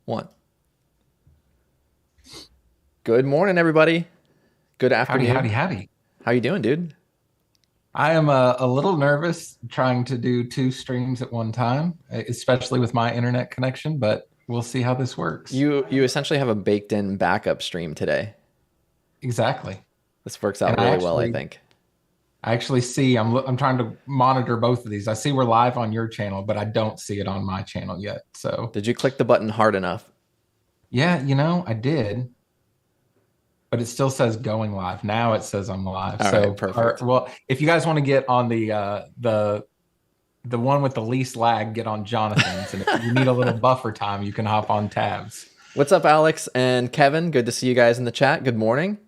One. Good morning, everybody. Good Howdy, afternoon. howdy, howdy. How you doing, dude? I am a little nervous trying to do two streams at one time, especially with my internet connection, but we'll see how this works. You essentially have a baked-in backup stream today. Exactly. This works And out really well, I think. I actually see I'm trying to monitor both of these. I see we're live on your channel, but I don't see it on my channel yet. So, Did you click the button hard enough? yeah, I did, but it still says going live. Now it says I'm live. All right, So, perfect. well, if you guys want to get on the one with the least lag, get on Jonathan's. And if you need a little buffer time, you can hop on tabs. What's up, Alex and Kevin? Good to see you guys in the chat. Good morning.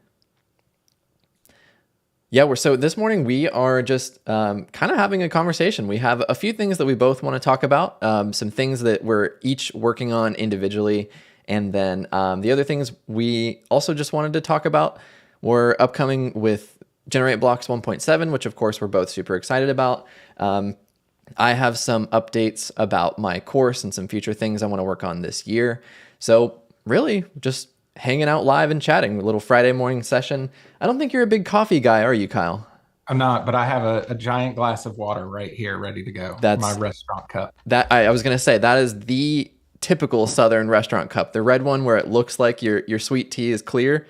Yeah, so this morning we are just kind of having a conversation. We have a few things that we both want to talk about, some things that we're each working on individually, and then the other things we also just wanted to talk about were upcoming with GenerateBlocks 1.7, which of course we're both super excited about. I have some updates about my course and some future things I want to work on this year. So really just hanging out live and chatting, a little Friday morning session. I don't think you're a big coffee guy, are you, Kyle? I'm not, but I have a giant glass of water right here ready to go. My That's restaurant cup. that I was gonna say that is the typical Southern restaurant cup, the red one where it looks like your sweet tea is clear.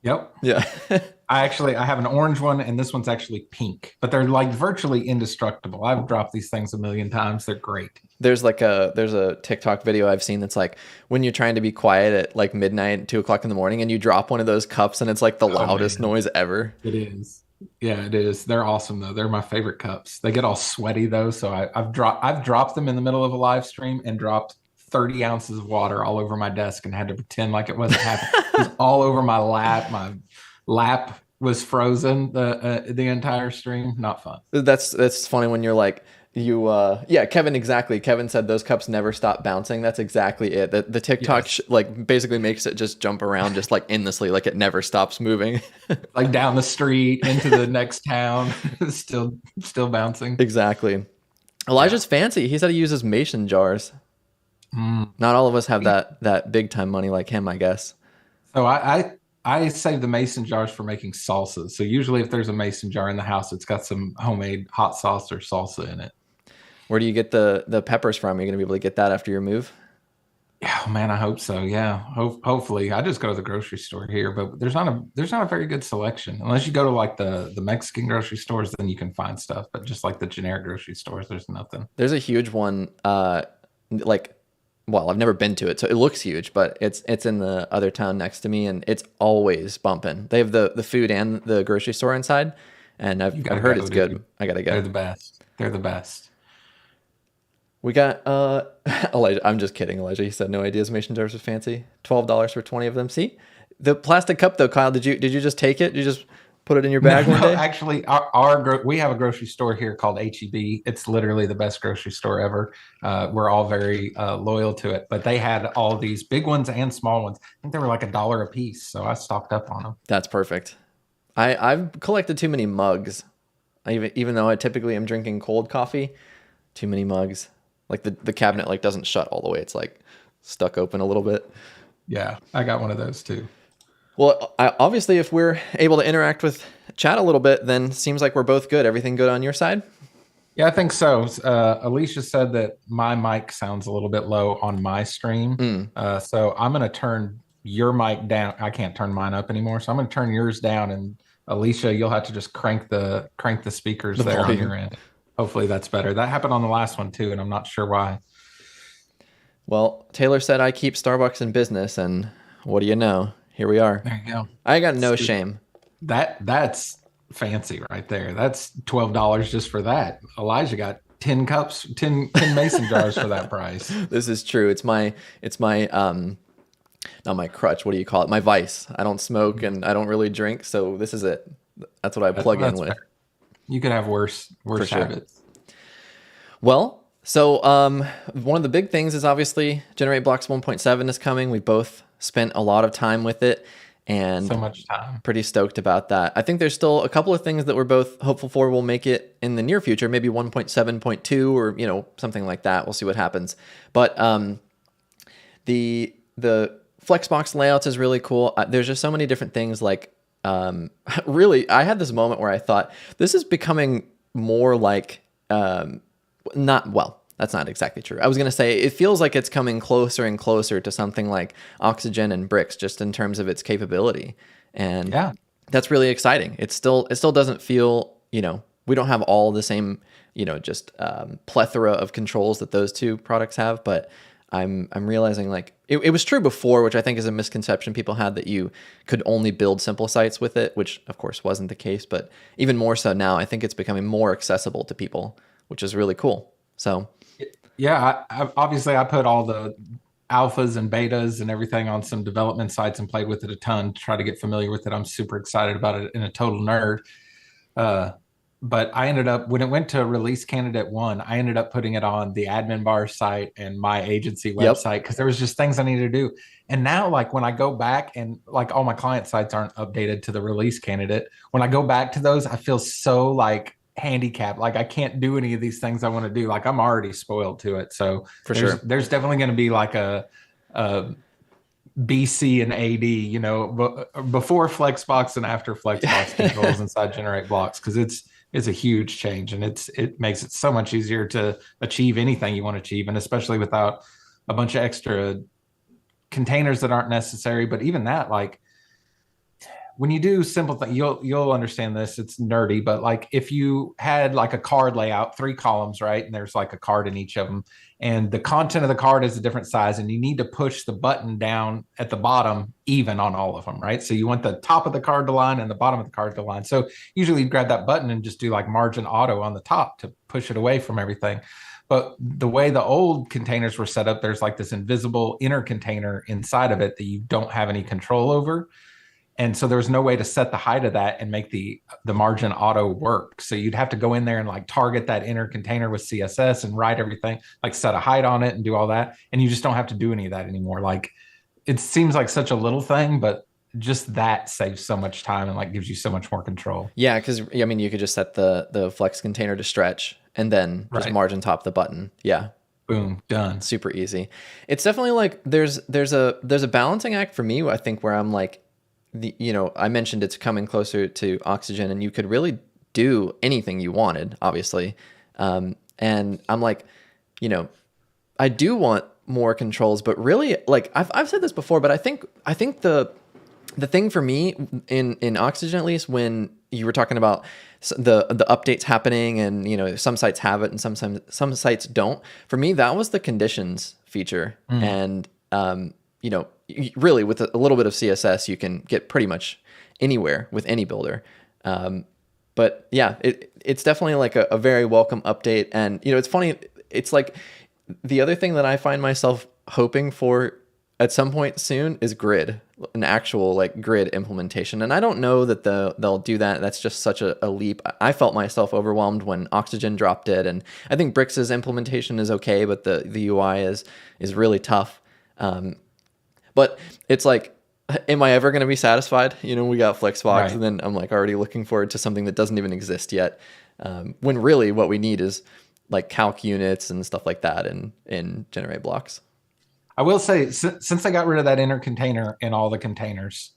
Yep. Yeah. I have an orange one and this one's actually pink, but they're like virtually indestructible. I've dropped these things a million times. They're great. There's a TikTok video I've seen that's like when you're trying to be quiet at like midnight, 2 o'clock in the morning, and you drop one of those cups and it's like the Oh loudest man, noise ever. it is. Yeah, it is. They're awesome though. They're my favorite cups. They get all sweaty though, so I've dropped them in the middle of a live stream and dropped 30 ounces of water all over my desk and had to pretend like it wasn't happening. It was all over my lap. My lap was frozen the entire stream. Not fun. That's funny when you're like yeah, Kevin, exactly. Kevin said those cups never stop bouncing. That's exactly it. The TikTok Yes. like basically makes it just jump around just like endlessly, like it never stops moving. Like down the street into the next town, still bouncing. Exactly. Yeah. Elijah's fancy. He said he uses mason jars. Mm. Not all of us have that big time money like him, I guess. So I save the mason jars for making salsas. So usually if there's a mason jar in the house, it's got some homemade hot sauce or salsa in it. Where do you get the peppers from? You're gonna be able to get that after your move? Yeah, oh man, I hope so. Yeah, hopefully. I just go to the grocery store here, but there's not a very good selection unless you go to like the Mexican grocery stores. Then you can find stuff, but just like the generic grocery stores, there's nothing. There's a huge one, like, well, I've never been to it, so it looks huge, but it's in the other town next to me, and it's always bumping. They have the food and the grocery store inside, and You I've gotta heard go, it's good. dude. I gotta They're go. the best. They're the best. We got Elijah. I'm just kidding, Elijah. He said no ideas. Mason jars are fancy. $12 for 20 of them. See, the plastic cup though, Kyle. Did you just take it? Did you just put it in your No, bag one no, day? actually, we have a grocery store here called HEB. It's literally the best grocery store ever. We're all very loyal to it, but they had all these big ones and small ones. I think they were like $1 a piece, so I stocked up on them. That's perfect. I've collected too many mugs. Even though I typically am drinking cold coffee, too many mugs. Like the cabinet like doesn't shut all the way. It's like stuck open a little bit. Yeah, I got one of those too. Well, obviously, if we're able to interact with chat a little bit, then seems like we're both good. Everything good on your side? Yeah, I think so. Alicia said that my mic sounds a little bit low on my stream. Mm, So I'm going to turn your mic down. I can't turn mine up anymore. So I'm going to turn yours down. And Alicia, you'll have to just crank the speakers the there on volume. your end. Hopefully that's better. That happened on the last one too, and I'm not sure why. Well, Taylor said I keep Starbucks in business, and what do you know? Here we are. There you go. I got no See, shame. that's fancy right there. That's $12 just for that. Elijah got 10 cups, 10 mason jars for that price. This is true. It's my not my crutch. What do you call it? My vice. I don't smoke and I don't really drink, so this is it. That's what I plug in That's with. fair. You could have worse For sure. habits. Well, so one of the big things is obviously GenerateBlocks 1.7 is coming. We both spent a lot of time with it and So much time. pretty stoked about that. I think there's still a couple of things that we're both hopeful for will make it in the near future, maybe 1.7.2 or something like that. We'll see what happens. But the the Flexbox layouts is really cool. There's just so many different things. Like, really, I had this moment where I thought this is becoming more like, not well. That's not exactly true. I was gonna say it feels like it's coming closer and closer to something like Oxygen and Bricks, just in terms of its capability, and Yeah. that's really exciting. It still doesn't feel, we don't have all the same, just plethora of controls that those two products have, but I'm realizing like it was true before, which I think is a misconception people had, that you could only build simple sites with it, which of course wasn't the case, but even more so now, I think it's becoming more accessible to people, which is really cool. So Yeah, obviously I put all the alphas and betas and everything on some development sites and played with it a ton to try to get familiar with it. I'm super excited about it and a total nerd. Uh, but I ended up, when it went to release candidate 1, I ended up putting it on the admin bar site and my agency yep, website because there was just things I needed to do. And now, like when I go back and like all my client sites aren't updated to the release candidate, when I go back to those, I feel so like handicapped. Like I can't do any of these things I want to do. Like I'm already spoiled to it. So for sure. there's definitely going to be like a BC and AD, before Flexbox and after Flexbox controls inside GenerateBlocks, because it's a huge change and it makes it so much easier to achieve anything you want to achieve, and especially without a bunch of extra containers that aren't necessary. But even that, like when you do simple things, you'll understand this. It's nerdy, but like if you had like a card layout, 3 columns, right? And there's like a card in each of them, and the content of the card is a different size, and you need to push the button down at the bottom even on all of them, right? So you want the top of the card to line and the bottom of the card to line. So usually you grab that button and just do like margin auto on the top to push it away from everything. But the way the old containers were set up, there's like this invisible inner container inside of it that you don't have any control over. And so there was no way to set the height of that and make the margin auto work. So you'd have to go in there and like target that inner container with CSS and write everything, like set a height on it and do all that. And you just don't have to do any of that anymore. Like it seems like such a little thing, but just that saves so much time and like gives you so much more control. Yeah, because I mean, you could just set the flex container to stretch and then just margin top the button. Yeah, Boom, done. super easy. It's definitely like there's a balancing act for me, I think, where I'm like, I mentioned it's coming closer to Oxygen, and you could really do anything you wanted, obviously. And I'm like, I do want more controls, but really, like I've said this before, but I think the thing for me in Oxygen, at least, when you were talking about the updates happening, and some sites have it and some sites don't. For me, that was the conditions feature, and really with a little bit of CSS, you can get pretty much anywhere with any builder. But yeah, it's definitely like a very welcome update. And it's funny. It's like the other thing that I find myself hoping for at some point soon is grid, an actual like grid implementation. And I don't know that they'll do that. That's just such a leap. I felt myself overwhelmed when Oxygen dropped it, and I think Brix's implementation is okay, but the UI is really tough. But it's like, am I ever going to be satisfied? We got Flexbox, right, and then I'm like already looking forward to something that doesn't even exist yet. When really what we need is like calc units and stuff like that in GenerateBlocks. I will say, since I got rid of that inner container in all the containers,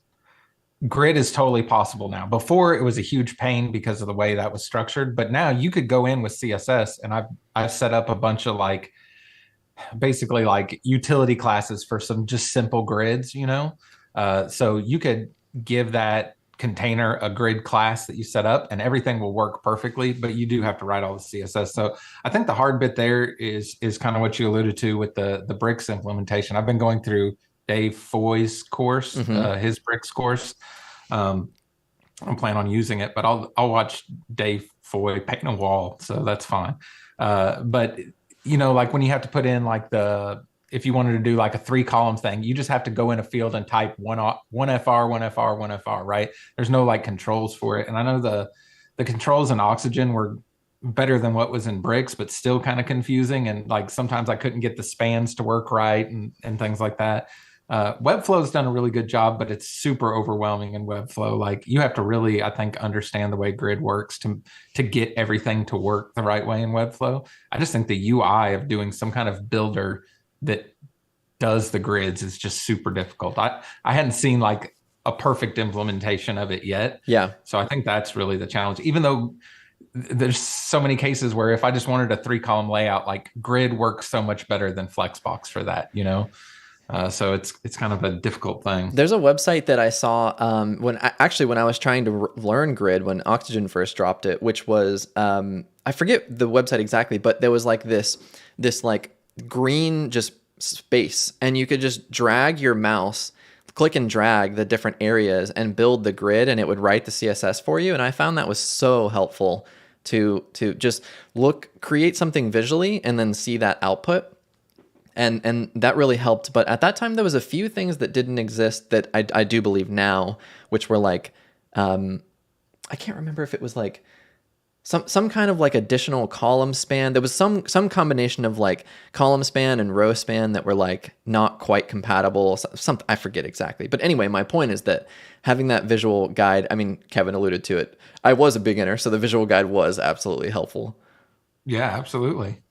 grid is totally possible now. Before it was a huge pain because of the way that was structured, but now you could go in with CSS, and I've set up a bunch of like basically like utility classes for some just simple grids, so you could give that container a grid class that you set up and everything will work perfectly, but you do have to write all the CSS. So I think the hard bit there is kind of what you alluded to with the Bricks implementation. I've been going through Dave Foy's course, his Bricks course. I'm planning on using it, but I'll watch Dave Foy paint a wall, so that's fine. But like when you have to put in like if you wanted to do like a 3-column thing, you just have to go in a field and type one FR, one FR, one FR, right? There's no like controls for it. And I know the controls in Oxygen were better than what was in Bricks, but still kind of confusing. And like sometimes I couldn't get the spans to work right and things like that. Webflow's done a really good job, but it's super overwhelming in Webflow. Like you have to really, I think, understand the way grid works to get everything to work the right way in Webflow. I just think the UI of doing some kind of builder that does the grids is just super difficult. I hadn't seen like a perfect implementation of it yet. Yeah. So I think that's really the challenge. Even though there's so many cases where if I just wanted a 3-column layout, like grid works so much better than Flexbox for that, you know? So it's kind of a difficult thing. There's a website that I saw when I was trying to learn grid when Oxygen first dropped it, which was I forget the website exactly, but there was like this like green just space, and you could just drag your mouse, click and drag the different areas, and build the grid, and it would write the CSS for you. And I found that was so helpful to just create something visually and then see that output. And that really helped. But at that time, there was a few things that didn't exist that I do believe now, which were like, I can't remember if it was like some kind of like additional column span. There was some combination of like column span and row span that were like not quite compatible. Something I forget exactly. But anyway, my point is that having that visual guide, I mean, Kevin alluded to it. I was a beginner, so the visual guide was absolutely helpful. Yeah, absolutely.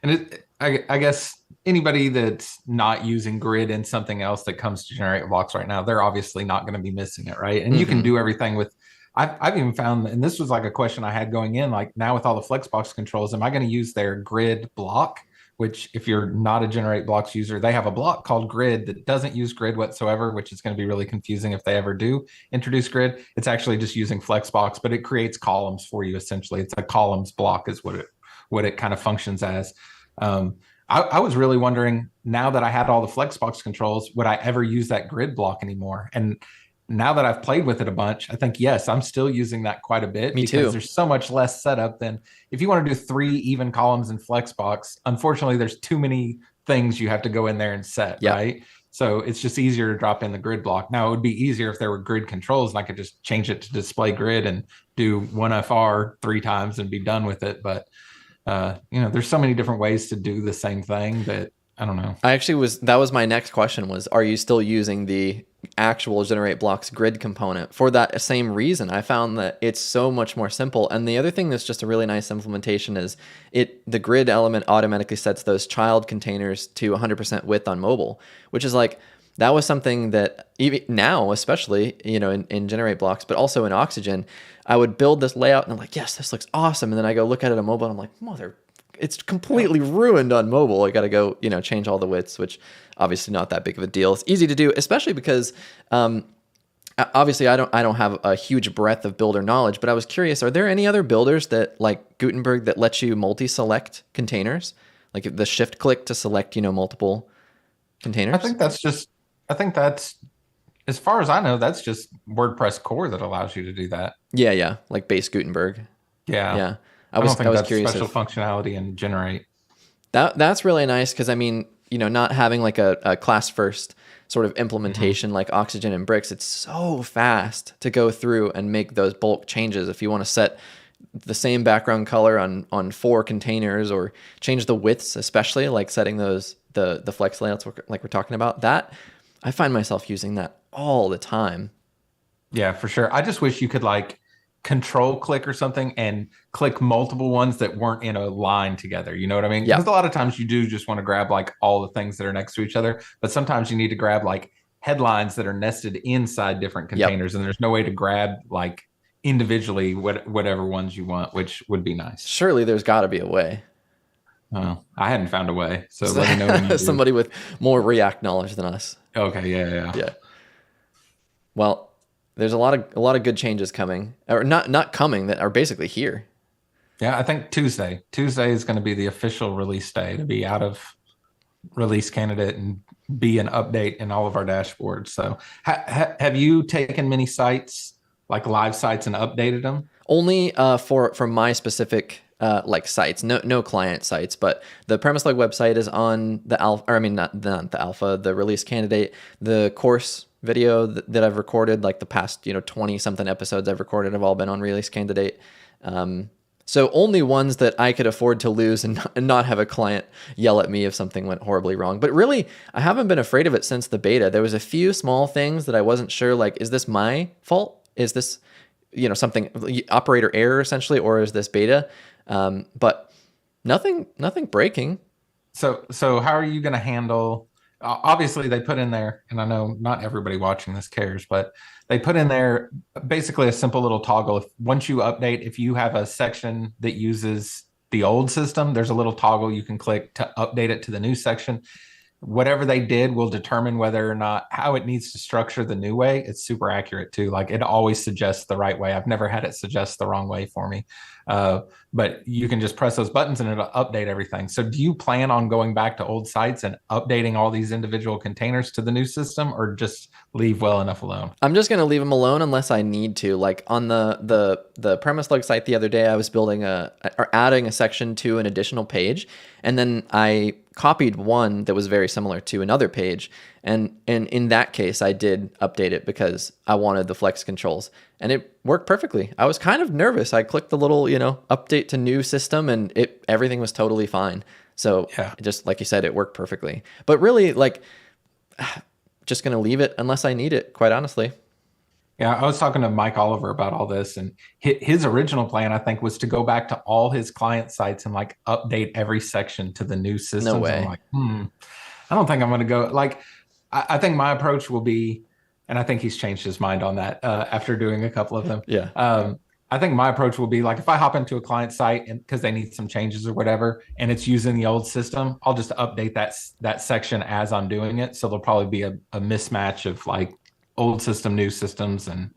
And I guess anybody that's not using grid in something else that comes to GenerateBlocks right now, they're obviously not going to be missing it, right? And you can do everything with. I've even found, and this was like a question I had going in, like now with all the Flexbox controls, am I going to use their grid block? Which, if you're not a GenerateBlocks user, they have a block called grid that doesn't use grid whatsoever, which is going to be really confusing if they ever do introduce grid. It's actually just using Flexbox, but it creates columns for you. Essentially, it's a columns block is what it kind of functions as. I was really wondering, now that I had all the Flexbox controls, would I ever use that grid block anymore? And now that I've played with it a bunch, I think, yes, I'm still using that quite a bit. Me because too. there's so much less setup than if you want to do 3 even columns in Flexbox. Unfortunately, there's too many things you have to go in there and set, right? So it's just easier to drop in the grid block. Now, it would be easier if there were grid controls and I could just change it to display grid and do 1FR 3 times and be done with it. But there's so many different ways to do the same thing that I don't know. That was my next question was, are you still using the actual GenerateBlocks grid component for that same reason? I found that it's so much more simple. And the other thing that's just a really nice implementation is the grid element automatically sets those child containers to 100% width on mobile, which is like, that was something that even now, especially, in GenerateBlocks, but also in Oxygen, I would build this layout and I'm like, yes, this looks awesome. And then I go look at it on mobile and I'm like, it's completely ruined on mobile. I got to go, change all the widths, which obviously not that big of a deal. It's easy to do, especially because obviously I don't have a huge breadth of builder knowledge, but I was curious, are there any other builders that like Gutenberg that lets you multi-select containers? Like the shift click to select, multiple containers? I think that's, as far as I know, that's just WordPress core that allows you to do that. Yeah. Like base Gutenberg. Yeah. I was curious. Special functionality in Generate. That's really nice because I mean, not having like a class first sort of implementation like Oxygen and Bricks, it's so fast to go through and make those bulk changes. If you want to set the same background color on 4 containers or change the widths, especially like setting those the flex layouts like we're talking about, that I find myself using that all the time. Yeah, for sure. I just wish you could like control click or something and click multiple ones that weren't in a line together. You know what I mean? Because a lot of times you do just want to grab like all the things that are next to each other, but sometimes you need to grab like headlines that are nested inside different containers, and there's no way to grab like individually whatever ones you want, which would be nice. Surely there's got to be a way. I hadn't found a way, so let me know when you do. Somebody with more React knowledge than us. Okay, yeah. Well, there's a lot of good changes coming, or not coming, that are basically here. Yeah, I think Tuesday is going to be the official release day to be out of release candidate and be an update in all of our dashboards. So, have you taken many sites, like live sites, and updated them? Only for my specific like sites, no client sites, but the premise log website is on the alpha, or I mean not the alpha, the release candidate. The course video that I've recorded, like the past 20 something episodes I've recorded, have all been on release candidate. So only ones that I could afford to lose and not have a client yell at me if something went horribly wrong. But really, I haven't been afraid of it since the beta. There was a few small things that I wasn't sure, like, is this my fault? Is this something operator error essentially, or is this beta? But nothing breaking. So how are you going to handle? obviously they put in there, and I know not everybody watching this cares, but they put in there basically a simple little toggle. If once you update, if you have a section that uses the old system, there's a little toggle you can click to update it to the new section. Whatever they did will determine whether or not how it needs to structure the new way. It's super accurate too. Like it always suggests the right way. I've never had it suggest the wrong way for me. But you can just press those buttons and it'll update everything. So do you plan on going back to old sites and updating all these individual containers to the new system, or just leave well enough alone? I'm just going to leave them alone unless I need to. Like on the premise log site the other day, I was building or adding a section to an additional page, and then I copied one that was very similar to another page. And in that case, I did update it because I wanted the flex controls, and it worked perfectly. I was kind of nervous. I clicked the little, update to new system, and everything was totally fine. So Yeah. just like you said, it worked perfectly. But really, like, just going to leave it unless I need it, quite honestly. Yeah, I was talking to Mike Oliver about all this, and his original plan, I think, was to go back to all his client sites and like update every section to the new systems. No way. I'm like, I don't think I'm going to go. Like, I think my approach will be, and I think he's changed his mind on that after doing a couple of them. Yeah. I think my approach will be like, if I hop into a client site and because they need some changes or whatever, and it's using the old system, I'll just update that section as I'm doing it. So there'll probably be a mismatch of like old system, new systems, and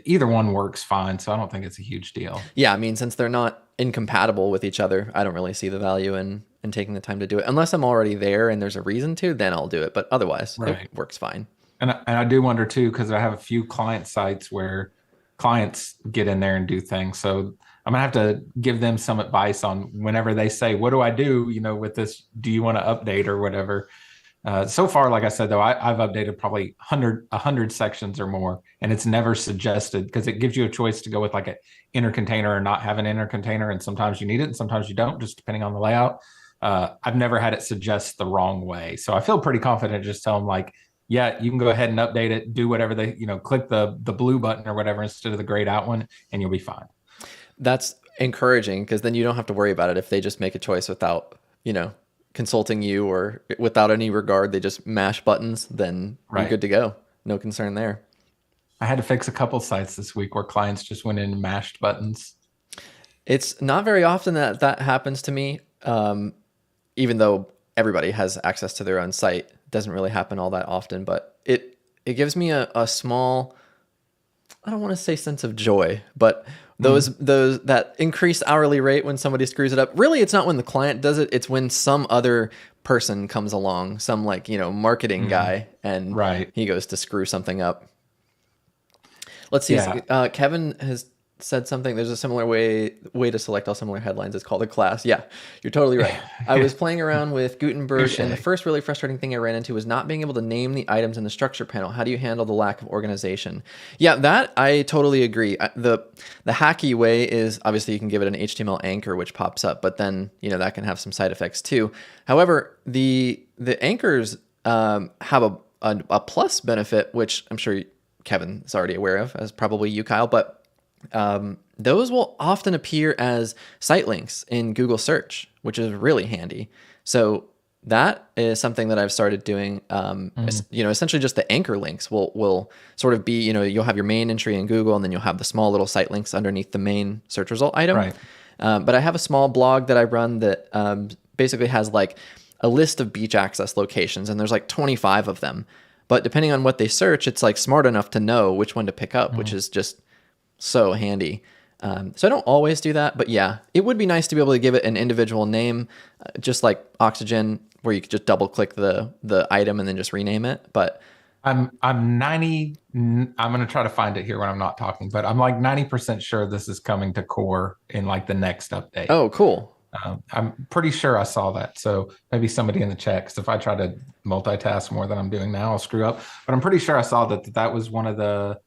either one works fine. So I don't think it's a huge deal. Yeah, I mean, since they're not incompatible with each other, I don't really see the value in taking the time to do it. Unless I'm already there and there's a reason to, then I'll do it. But otherwise, It works fine. And I do wonder too, because I have a few client sites where clients get in there and do things. So I'm gonna have to give them some advice on whenever they say, "What do I do?" With this, do you want to update or whatever? So far, like I said, though, I've updated probably 100 sections or more, and it's never suggested because it gives you a choice to go with like an inner container or not have an inner container. And sometimes you need it and sometimes you don't, just depending on the layout. I've never had it suggest the wrong way. So I feel pretty confident just tell them like, yeah, you can go ahead and update it, do whatever they, click the blue button or whatever instead of the grayed out one, and you'll be fine. That's encouraging because then you don't have to worry about it if they just make a choice without, consulting you or without any regard. They just mash buttons, then you're good to go. No concern there. I had to fix a couple sites this week where clients just went in and mashed buttons. It's not very often that happens to me, even though everybody has access to their own site. It doesn't really happen all that often, but it gives me a small, I don't want to say sense of joy, but those that increased hourly rate when somebody screws it up. Really, it's not when the client does it. It's when some other person comes along, some marketing guy, and he goes to screw something up. Let's see. Yeah. Kevin has said something. There's a similar way to select all similar headlines. It's called a class. Yeah, you're totally right. I was playing around with Gutenberg, and the first really frustrating thing I ran into was not being able to name the items in the structure panel. How do you handle the lack of organization? Yeah, that I totally agree. The hacky way is obviously you can give it an HTML anchor, which pops up, but then that can have some side effects too. However, the anchors have a plus benefit, which I'm sure Kevin is already aware of, as probably you, Kyle, but those will often appear as site links in Google search, which is really handy. So that is something that I've started doing. Essentially just the anchor links will sort of be, you'll have your main entry in Google, and then you'll have the small little site links underneath the main search result item. Right. But I have a small blog that I run that basically has like a list of beach access locations, and there's like 25 of them. But depending on what they search, it's like smart enough to know which one to pick up, which is just so handy. So I don't always do that, but yeah, it would be nice to be able to give it an individual name, just like Oxygen, where you could just double click the item and then just rename it. But I'm going to try to find it here when I'm not talking, but I'm like 90% sure this is coming to core in like the next update. Oh, cool. I'm pretty sure I saw that. So maybe somebody in the chat, because if I try to multitask more than I'm doing now, I'll screw up. But I'm pretty sure I saw that was one of the.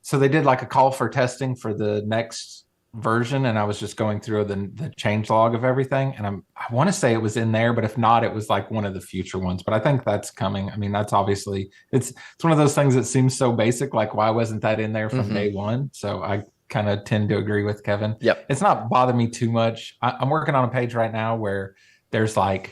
So they did like a call for testing for the next version, and I was just going through the change log of everything, and I want to say it was in there, but if not, it was like one of the future ones. But I think that's coming. I mean, that's obviously it's one of those things that seems so basic. Like, why wasn't that in there from day one? So I kind of tend to agree with Kevin. Yep. It's not bothered me too much. I'm working on a page right now where there's going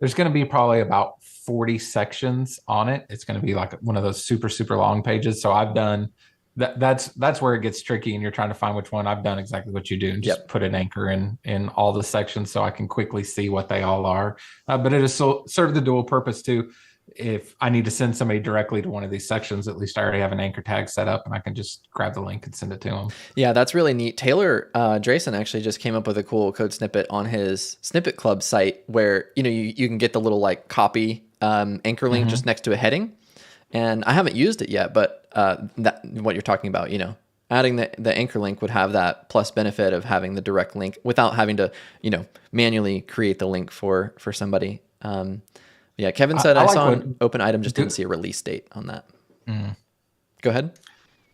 to be probably about 40 sections on it. It's going to be like one of those super, super long pages. So I've done that. That's where it gets tricky and you're trying to find which one. I've done exactly what you do and just put an anchor in all the sections so I can quickly see what they all are. But it has served the dual purpose too. If I need to send somebody directly to one of these sections, at least I already have an anchor tag set up and I can just grab the link and send it to them. Yeah, that's really neat. Taylor Drayson actually just came up with a cool code snippet on his Snippet Club site where, you can get the little like copy anchor link just next to a heading. And I haven't used it yet, but that what you're talking about, adding the anchor link would have that plus benefit of having the direct link without having to, manually create the link for somebody. Yeah, Kevin said I saw an open item, just didn't see a release date on that. Go ahead.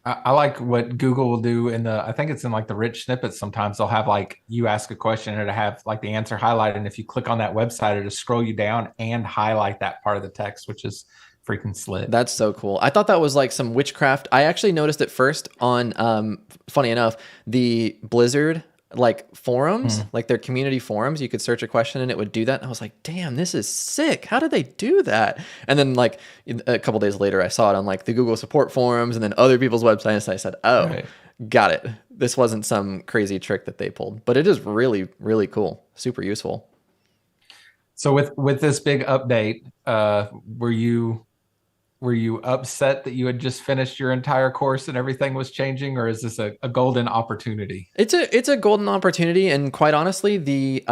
I like what Google will do I think it's in like the rich snippets. Sometimes they'll have like you ask a question and it'll have like the answer highlighted. And if you click on that website, it'll scroll you down and highlight that part of the text, which is freaking slick. That's so cool. I thought that was like some witchcraft. I actually noticed it first on, funny enough, the Blizzard like forums, like their community forums. You could search a question and it would do that. And I was like, damn, this is sick. How did they do that? And then like a couple days later, I saw it on like the Google support forums and then other people's websites. And I said, oh, right. Got it. This wasn't some crazy trick that they pulled, but it is really, really cool. Super useful. So with this big update, were you upset that you had just finished your entire course and everything was changing, or is this a golden opportunity? It's a golden opportunity, and quite honestly, the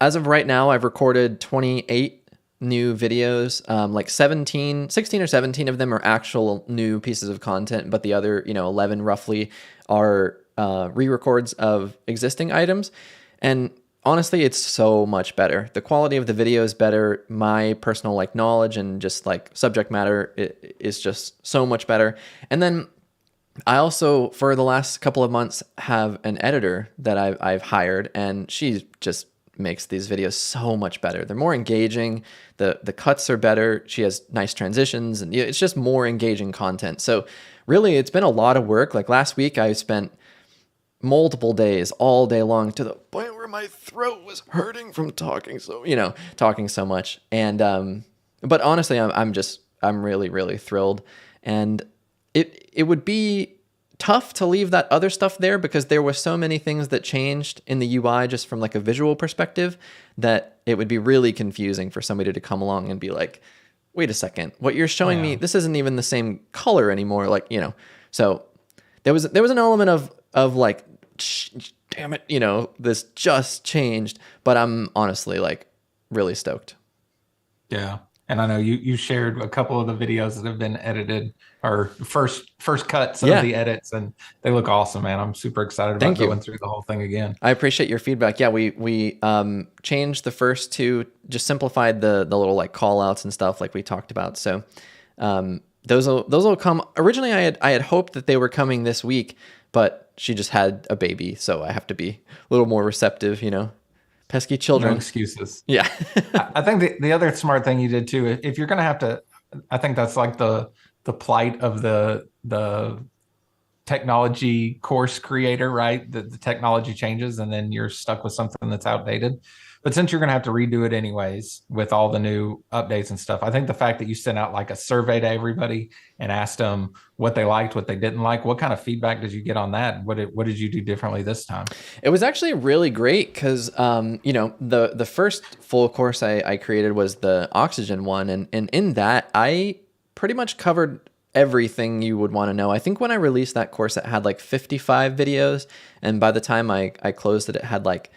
as of right now, I've recorded 28 new videos. Like 16 or 17 of them are actual new pieces of content, but the other 11 roughly are re-records of existing items. And honestly, it's so much better. The quality of the video is better. My personal like knowledge and just like subject matter is just so much better. And then I also, for the last couple of months, have an editor that I've hired, and she just makes these videos so much better. They're more engaging. The cuts are better. She has nice transitions, and it's just more engaging content. So really, it's been a lot of work. Like last week, I spent multiple days all day long to the point where my throat was hurting from talking so much. And but honestly, I'm really, really thrilled. And it would be tough to leave that other stuff there because there were so many things that changed in the UI just from like a visual perspective that it would be really confusing for somebody to come along and be like, wait a second, what you're showing me, this isn't even the same color anymore. Like, so there was an element of like, damn it, this just changed, but I'm honestly like really stoked. Yeah. And I know you shared a couple of the videos that have been edited or first cuts of the edits, and they look awesome, man. I'm super excited about going through the whole thing again. I appreciate your feedback. Yeah, we changed the first two, just simplified the little like call outs and stuff like we talked about. So those will come. Originally I had hoped that they were coming this week, but she just had a baby, so I have to be a little more receptive, Pesky children. No excuses. Yeah. I think the other smart thing you did too, if you're going to have to, I think that's like the plight of the technology course creator, right? The technology changes and then you're stuck with something that's outdated. But since you're going to have to redo it anyways with all the new updates and stuff, I think the fact that you sent out like a survey to everybody and asked them what they liked, what they didn't like, what kind of feedback did you get on that? What did you do differently this time? It was actually really great because, the first full course I created was the oxygen one. And in that, I pretty much covered everything you would want to know. I think when I released that course, it had like 55 videos. And by the time I closed it, it had like,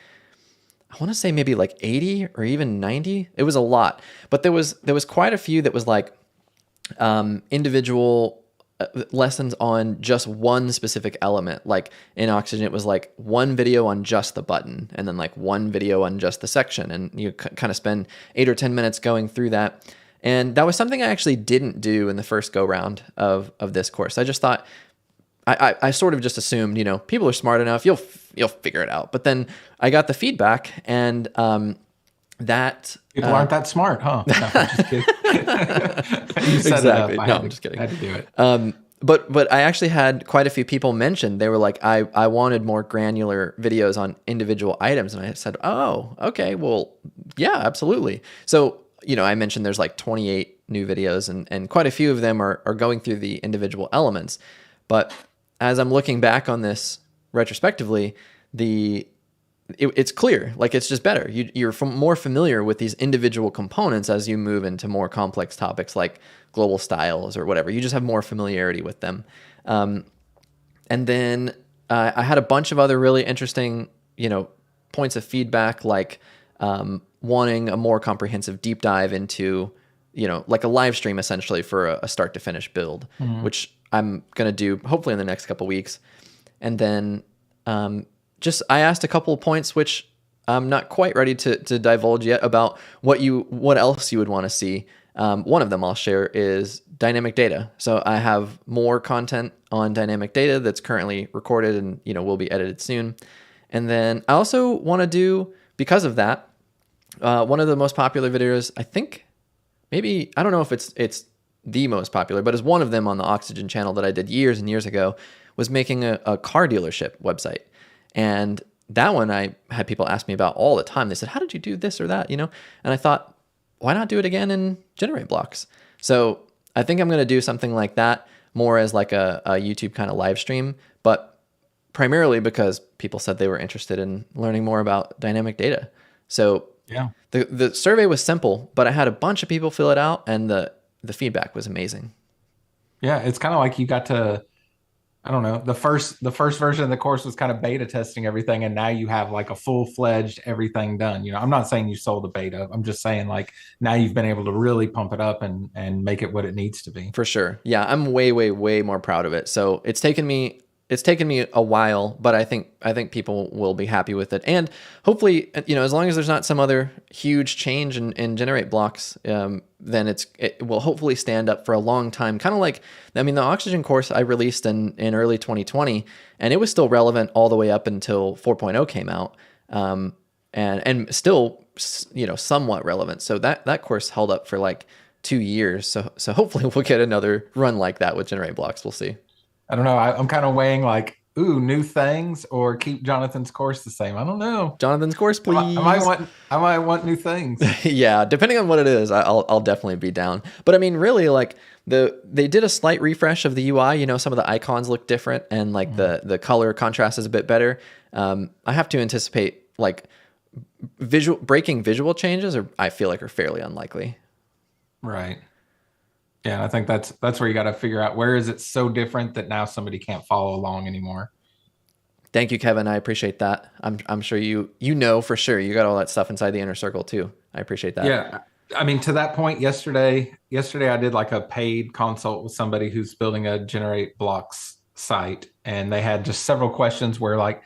I want to say maybe like 80 or even 90. It was a lot, but there was quite a few that was like individual lessons on just one specific element. Like in Oxygen, it was like one video on just the button and then like one video on just the section. And you kind of spend 8 or 10 minutes going through that. And that was something I actually didn't do in the first go round of this course. I just thought, I sort of just assumed, people are smart enough, you'll figure it out. But then I got the feedback, and that people aren't that smart, huh? No, I'm just kidding. You set exactly. it up. I'm just kidding. I had to do it. But I actually had quite a few people mention, they were like, I wanted more granular videos on individual items, and I said, oh, okay, well, yeah, absolutely. So I mentioned there's like 28 new videos, and quite a few of them are going through the individual elements. But as I'm looking back on this retrospectively, it's clear, like it's just better. You're more familiar with these individual components as you move into more complex topics like global styles or whatever. You just have more familiarity with them. And then I had a bunch of other really interesting, points of feedback, like wanting a more comprehensive deep dive into, like a live stream essentially for a start to finish build, which I'm going to do hopefully in the next couple weeks. And then I asked a couple of points, which I'm not quite ready to divulge yet, about what else you would want to see. One of them I'll share is dynamic data. So I have more content on dynamic data that's currently recorded and, will be edited soon. And then I also want to do, because of that, one of the most popular videos, I think, maybe, I don't know if it's the most popular, but is one of them on the Oxygen channel that I did years and years ago, was making a car dealership website. And that one I had people ask me about all the time. They said, how did you do this or that, And I thought, why not do it again in GenerateBlocks? So I think I'm going to do something like that, more as like a YouTube kind of live stream, but primarily because people said they were interested in learning more about dynamic data. So Yeah. the survey was simple, but I had a bunch of people fill it out, and the feedback was amazing. Yeah, it's kind of like you got to, I don't know, the first version of the course was kind of beta testing everything, and now you have like a full-fledged everything done. I'm not saying you sold a beta. I'm just saying like now you've been able to really pump it up and make it what it needs to be. For sure. Yeah, I'm way, way, way more proud of it. So it's taken me a while, but I think people will be happy with it. And hopefully, as long as there's not some other huge change in GenerateBlocks, then it will hopefully stand up for a long time. Kind of like, the Oxygen course I released in early 2020, and it was still relevant all the way up until 4.0 came out, and still, somewhat relevant. So that course held up for like 2 years. So hopefully we'll get another run like that with GenerateBlocks. We'll see. I don't know. I'm kind of weighing like, new things or keep Jonathan's course the same. I don't know. Jonathan's course, please. I might want new things. Yeah, depending on what it is, I'll definitely be down. But really, like they did a slight refresh of the UI. Some of the icons look different, and like the color contrast is a bit better. I have to anticipate like breaking visual changes, or I feel like are fairly unlikely. Right. Yeah, and I think that's where you got to figure out, where is it so different that now somebody can't follow along anymore. Thank you, Kevin. I appreciate that. I'm sure you know for sure you got all that stuff inside the inner circle too. I appreciate that. Yeah. To that point, yesterday I did like a paid consult with somebody who's building a GenerateBlocks site, and they had just several questions where like,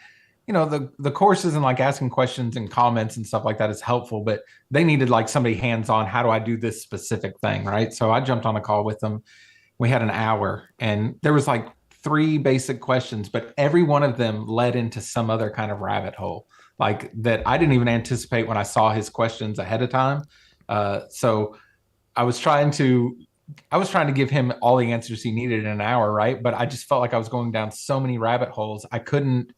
the courses and like asking questions and comments and stuff like that is helpful, but they needed like somebody hands-on. How do I do this specific thing? Right. So I jumped on a call with them. We had an hour, and there was like 3 basic questions, but every one of them led into some other kind of rabbit hole, like that I didn't even anticipate when I saw his questions ahead of time. So I was trying to give him all the answers he needed in an hour, right? But I just felt like I was going down so many rabbit holes. I couldn't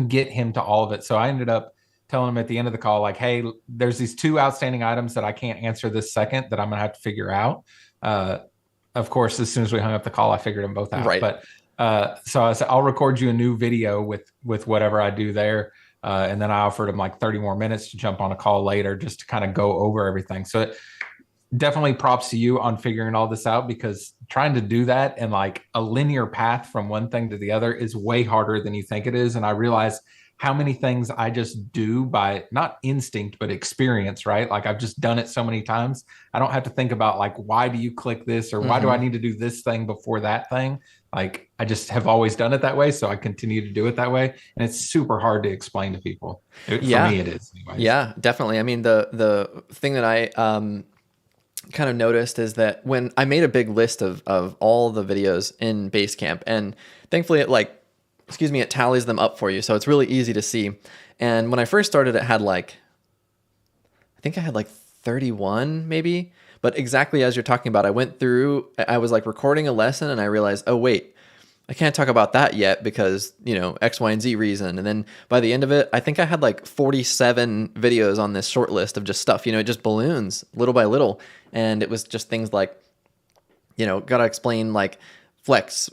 get him to all of it. So I ended up telling him at the end of the call, like, hey, there's these 2 outstanding items that I can't answer this second that I'm going to have to figure out. Of course, as soon as we hung up the call, I figured them both out. Right. But so I said, I'll record you a new video with whatever I do there. And then I offered him like 30 more minutes to jump on a call later just to kind of go over everything. So definitely props to you on figuring all this out, because trying to do that and like a linear path from one thing to the other is way harder than you think it is. And I realized how many things I just do by not instinct, but experience, right? Like I've just done it so many times. I don't have to think about like, why do you click this, or why do I need to do this thing before that thing? Like I just have always done it that way. So I continue to do it that way. And it's super hard to explain to people. For me, it is. Anyways. Yeah, definitely. The thing that I kind of noticed is that when I made a big list of all the videos in Basecamp, and thankfully it tallies them up for you. So it's really easy to see. And when I first started, it had I had 31 maybe, but exactly as you're talking about, I went through, I was like recording a lesson and I realized, oh wait, I can't talk about that yet because, X, Y, and Z reason. And then by the end of it, I think I had like 47 videos on this short list of just stuff, it just balloons little by little. And it was just things like, got to explain like Flex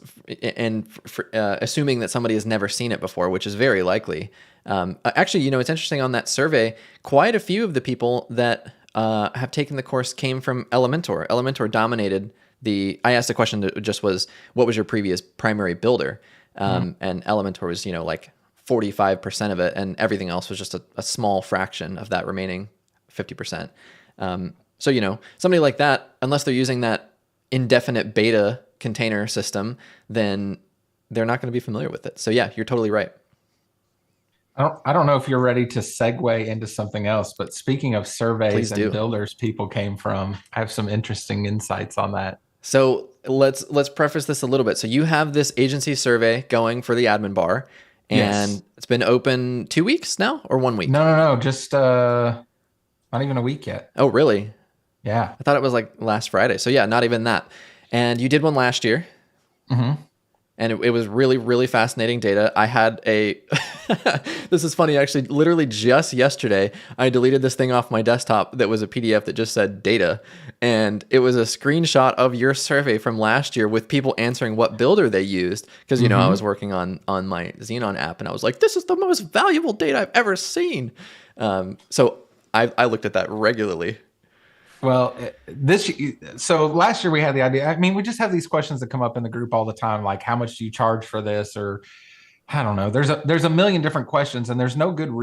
and assuming that somebody has never seen it before, which is very likely. Actually, it's interesting on that survey, quite a few of the people that have taken the course came from Elementor. Elementor dominated I asked a question that just was, what was your previous primary builder? And Elementor was, like 45% of it, and everything else was just a small fraction of that remaining 50%. So, somebody like that, unless they're using that indefinite beta container system, then they're not going to be familiar with it. So yeah, you're totally right. I don't know if you're ready to segue into something else, but speaking of surveys and builders people came from, I have some interesting insights on that. So let's preface this a little bit. So you have this agency survey going for the admin bar, and It's been open 2 weeks now or 1 week? No, just not even a week yet. Oh, really? Yeah. I thought it was like last Friday. So yeah, not even that. And you did one last year. And it was really, really fascinating data. I had this is funny, actually, literally just yesterday, I deleted this thing off my desktop that was a PDF that just said data. And it was a screenshot of your survey from last year with people answering what builder they used. Because, I was working on my Xenon app, and I was like, this is the most valuable data I've ever seen. So I looked at that regularly. Well, so last year we had the idea. I mean, we just have these questions that come up in the group all the time, like how much do you charge for this, or I don't know. There's a million different questions, and there's no good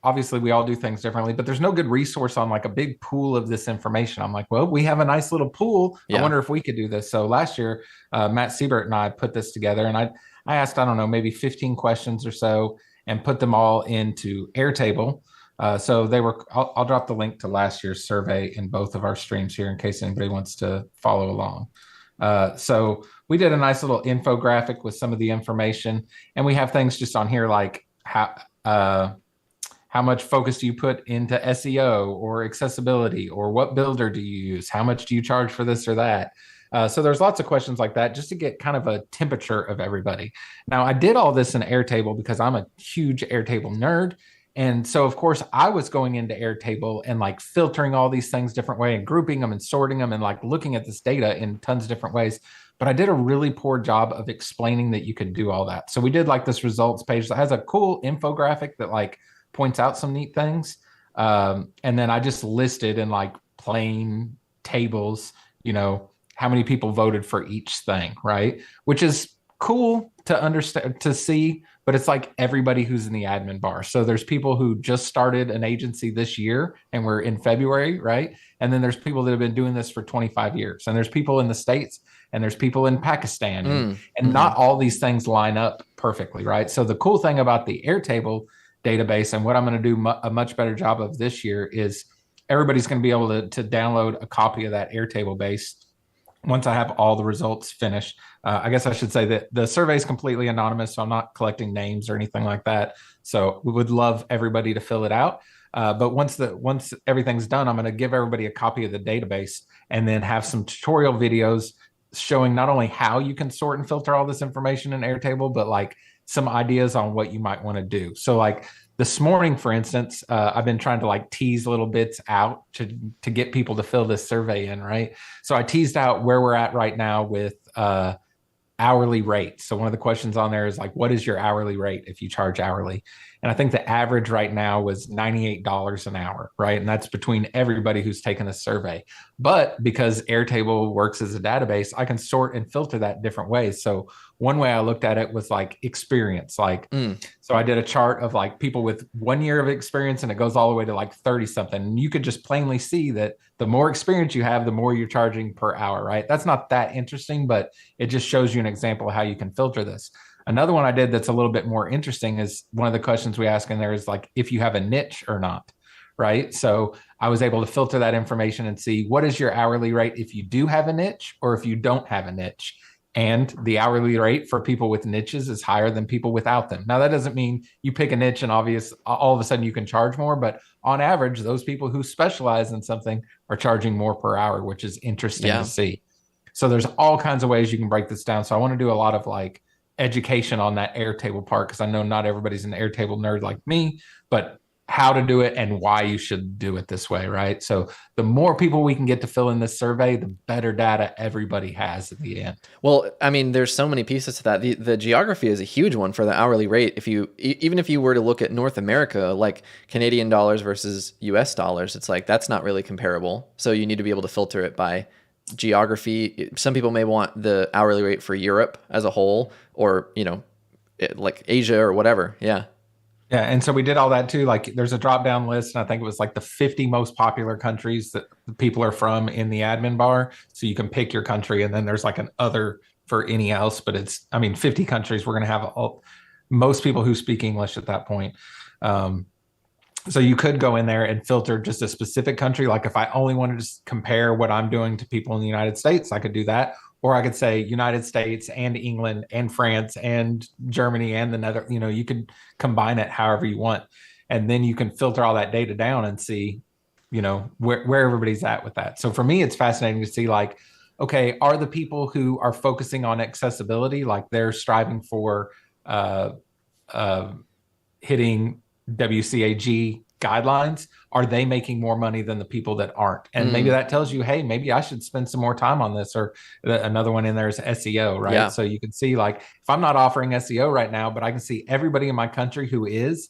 obviously we all do things differently, but there's no good resource on like a big pool of this information. I'm like, well, we have a nice little pool. Yeah. I wonder if we could do this. So last year, Matt Siebert and I put this together, and I asked, I don't know, maybe 15 questions or so, and put them all into Airtable. So I'll drop the link to last year's survey in both of our streams here in case anybody wants to follow along. So we did a nice little infographic with some of the information, and we have things just on here like how much focus do you put into SEO or accessibility, or what builder do you use? How much do you charge for this or that? So there's lots of questions like that just to get kind of a temperature of everybody. Now, I did all this in Airtable because I'm a huge Airtable nerd. And so, of course, I was going into Airtable and like filtering all these things different way and grouping them and sorting them and like looking at this data in tons of different ways. But I did a really poor job of explaining that you could do all that. So we did like this results page that has a cool infographic that like points out some neat things. And then I just listed in like plain tables, how many people voted for each thing, right? Which is cool to understand, to see. But it's like everybody who's in the admin bar. So there's people who just started an agency this year and we're in February, right? And then there's people that have been doing this for 25 years. And there's people in the States and there's people in Pakistan. And not all these things line up perfectly, right? So the cool thing about the Airtable database, and what I'm going to do a much better job of this year, is everybody's going to be able to download a copy of that Airtable base once I have all the results finished. I guess I should say that the survey is completely anonymous, so I'm not collecting names or anything like that. So we would love everybody to fill it out. But once everything's done, I'm going to give everybody a copy of the database and then have some tutorial videos showing not only how you can sort and filter all this information in Airtable, but like some ideas on what you might want to do. So like this morning, for instance, I've been trying to like tease little bits out to get people to fill this survey in, right? So I teased out where we're at right now with hourly rate. So one of the questions on there is like, what is your hourly rate if you charge hourly? And I think the average right now was $98 an hour, right? And that's between everybody who's taken the survey. But because Airtable works as a database, I can sort and filter that different ways. So one way I looked at it was like experience. So I did a chart of like people with 1 year of experience, and it goes all the way to like 30 something. And you could just plainly see that the more experience you have, the more you're charging per hour, right? That's not that interesting, but it just shows you an example of how you can filter this. Another one I did that's a little bit more interesting is one of the questions we ask in there is like, if you have a niche or not, right? So I was able to filter that information and see what is your hourly rate if you do have a niche or if you don't have a niche. And the hourly rate for people with niches is higher than people without them. Now, that doesn't mean you pick a niche and all of a sudden you can charge more, but on average, those people who specialize in something are charging more per hour, which is interesting to see. So there's all kinds of ways you can break this down. So I want to do a lot of like education on that Airtable part, because I know not everybody's an Airtable nerd like me, but how to do it and why you should do it this way, right? So the more people we can get to fill in this survey, the better data everybody has at the end. Well, I mean, there's so many pieces to that. The geography is a huge one for the hourly rate. If you even if you were to look at North America, like Canadian dollars versus US dollars, it's like that's not really comparable. So you need to be able to filter it by geography. Some people may want the hourly rate for Europe as a whole, or like Asia or whatever. Yeah. Yeah, and so we did all that too. Like there's a drop down list, and I think it was like the 50 most popular countries that people are from in the admin bar. So you can pick your country, and then there's like an other for any else. But it's, I mean, 50 countries. We're going to have most people who speak English at that point. So you could go in there and filter just a specific country. Like if I only wanted to compare what I'm doing to people in the United States, I could do that. Or I could say United States and England and France and Germany and the Netherlands. You could combine it however you want. And then you can filter all that data down and see, where everybody's at with that. So for me, it's fascinating to see like, okay, are the people who are focusing on accessibility, like they're striving for hitting WCAG guidelines, are they making more money than the people that aren't? And maybe that tells you, hey, maybe I should spend some more time on this. Or another one in there is SEO, right? Yeah. So you can see like, if I'm not offering SEO right now, but I can see everybody in my country who is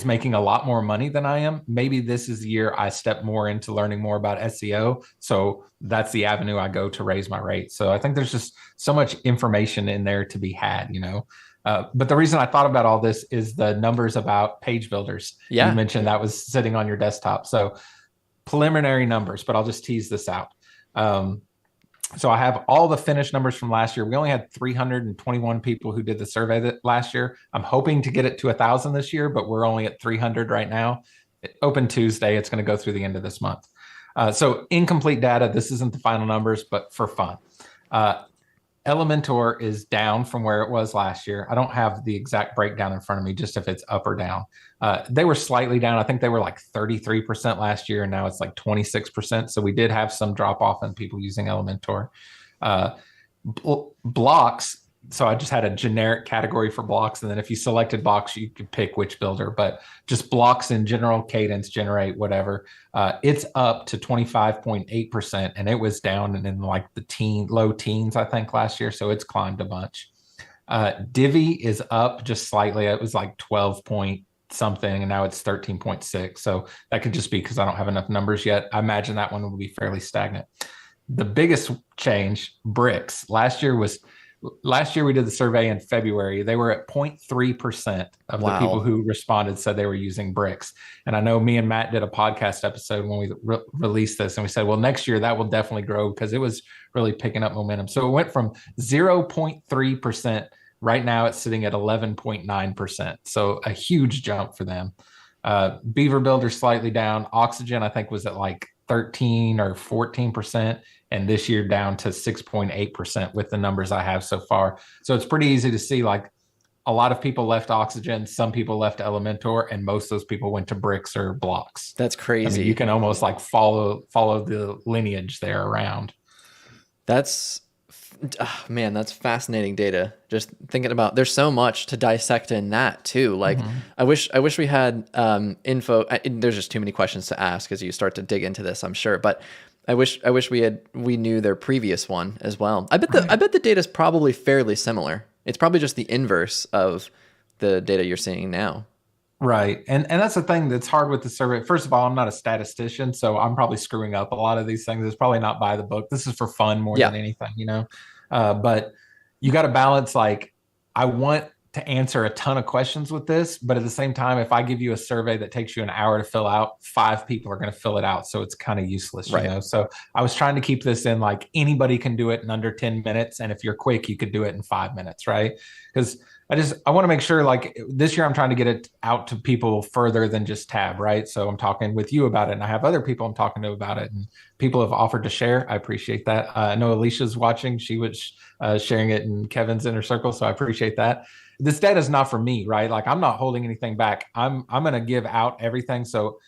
making a lot more money than I am, maybe this is the year I step more into learning more about SEO. So that's the avenue I go to raise my rate. So I think there's just so much information in there to be had, but the reason I thought about all this is the numbers about page builders. Yeah. You mentioned that was sitting on your desktop. So preliminary numbers, but I'll just tease this out. So I have all the finished numbers from last year. We only had 321 people who did the survey last year. I'm hoping to get it to 1,000 this year, but we're only at 300 right now. Open Tuesday. It's going to go through the end of this month. So incomplete data. This isn't the final numbers, but for fun. Elementor is down from where it was last year. I don't have the exact breakdown in front of me, just if it's up or down. They were slightly down. I think they were like 33% last year, and now it's like 26%. So we did have some drop off in people using Elementor. Blocks. So I just had a generic category for blocks. And then if you selected blocks, you could pick which builder, but just blocks in general, Cadence, Generate, whatever. It's up to 25.8%, and it was down in like the low teens, I think, last year. So it's climbed a bunch. Divi is up just slightly. It was like 12 point something, and now it's 13.6. So that could just be because I don't have enough numbers yet. I imagine that one will be fairly stagnant. The biggest change, bricks. Last year we did the survey in February. They were at 0.3% of the people who responded said they were using bricks. And I know me and Matt did a podcast episode when we released this, and we said, well, next year that will definitely grow because it was really picking up momentum. So it went from 0.3%. Right now it's sitting at 11.9%. So a huge jump for them. Beaver Builder slightly down. Oxygen, I think, was at like 13 or 14%. And this year down to 6.8% with the numbers I have so far. So it's pretty easy to see, like, a lot of people left Oxygen, some people left Elementor, and most of those people went to bricks or blocks. That's crazy. I mean, you can almost like follow the lineage there around. That's fascinating data. Just thinking about, there's so much to dissect in that too. Like I wish we had info. There's just too many questions to ask as you start to dig into this, I'm sure. But I wish we knew their previous one as well. I bet the data is probably fairly similar. It's probably just the inverse of the data you're seeing now. Right. And that's the thing that's hard with the survey. First of all, I'm not a statistician, so I'm probably screwing up a lot of these things. It's probably not by the book. This is for fun more than anything, but you got to balance, like, I want to answer a ton of questions with this, but at the same time, if I give you a survey that takes you an hour to fill out, 5 people are going to fill it out. So it's kind of useless, right. So I was trying to keep this in, like, anybody can do it in under 10 minutes. And if you're quick, you could do it in 5 minutes, right? Because I want to make sure, like, this year I'm trying to get it out to people further than just Tab, right? So I'm talking with you about it, and I have other people I'm talking to about it, and people have offered to share. I appreciate that. I know Alicia's watching. She was sharing it in Kevin's inner circle, so I appreciate that. This data is not for me, right? Like, I'm not holding anything back. I'm going to give out everything. So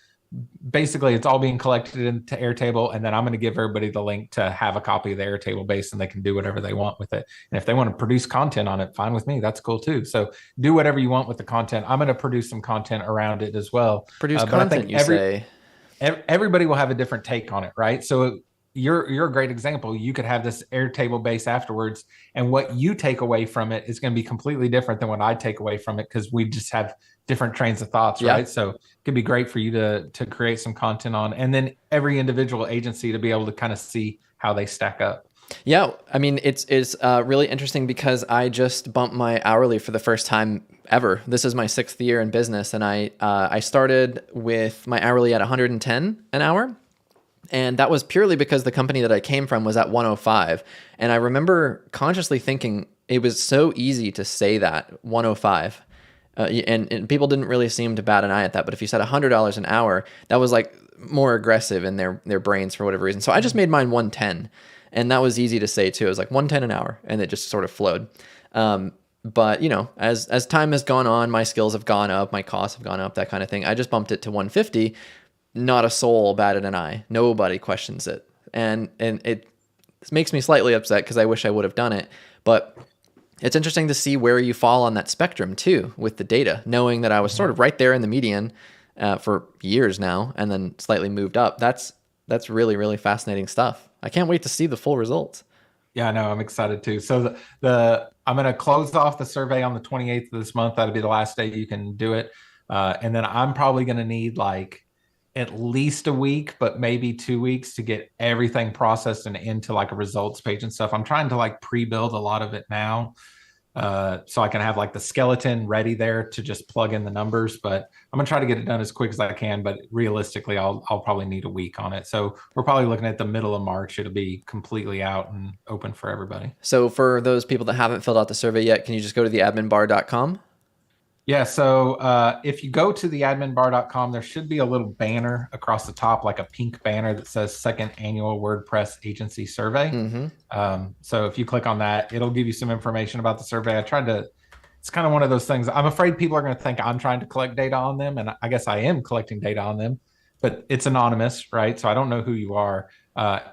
basically it's all being collected into Airtable, and then I'm going to give everybody the link to have a copy of the Airtable base, and they can do whatever they want with it. And if they want to produce content on it, fine with me. That's cool too. So do whatever you want with the content. I'm going to produce some content around it as well. Produce But I content, think you say? everybody will have a different take on it, right? So you're a great example. You could have this Airtable base afterwards, and what you take away from it is going to be completely different than what I take away from it, because we just have different trains of thoughts, Yeah. right? So it could be great for you to create some content on, and then every individual agency to be able to kind of see how they stack up. Yeah, I mean, it's really interesting because I just bumped my hourly for the first time ever. This is my 6th year in business, and I started with my hourly at 110 an hour, and that was purely because the company that I came from was at 105. And I remember consciously thinking it was so easy to say that 105. And people didn't really seem to bat an eye at that. But if you said $100 an hour, that was like more aggressive in their brains for whatever reason. So I just made mine 110, and that was easy to say too. It was like 110 an hour, and it just sort of flowed. But as time has gone on, my skills have gone up, my costs have gone up, that kind of thing. I just bumped it to 150. Not a soul batted an eye. Nobody questions it, and it makes me slightly upset because I wish I would have done it. But it's interesting to see where you fall on that spectrum too with the data, knowing that I was sort of right there in the median for years now, and then slightly moved up. That's really, really fascinating stuff. I can't wait to see the full results. Yeah, I know. I'm excited too. So the I'm going to close off the survey on the 28th of this month. That'll be the last day you can do it, and then I'm probably going to need like at least a week, but maybe 2 weeks to get everything processed and into like a results page and stuff. I'm trying to like pre-build a lot of it now, so I can have like the skeleton ready there to just plug in the numbers. But I'm gonna try to get it done as quick as I can. But realistically, I'll probably need a week on it. So we're probably looking at the middle of March. It'll be completely out and open for everybody. So for those people that haven't filled out the survey yet, can you just go to theadminbar.com? Yeah, so if you go to theadminbar.com, there should be a little banner across the top, like a pink banner that says Second Annual WordPress Agency Survey. So if you click on that, it'll give you some information about the survey. It's kind of one of those things. I'm afraid people are going to think I'm trying to collect data on them, and I guess I am collecting data on them, but it's anonymous, right? So I don't know who you are.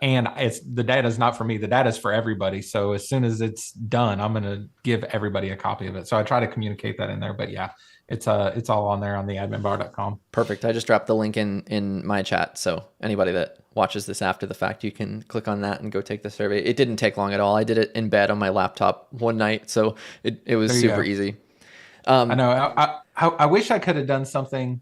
And the data is not for me. The data is for everybody. So as soon as it's done, I'm going to give everybody a copy of it. So I try to communicate that in there. But yeah, it's all on there on theadminbar.com. Perfect. I just dropped the link in my chat. So anybody that watches this after the fact, you can click on that and go take the survey. It didn't take long at all. I did it in bed on my laptop one night. So it was super easy. I know. I wish I could have done something.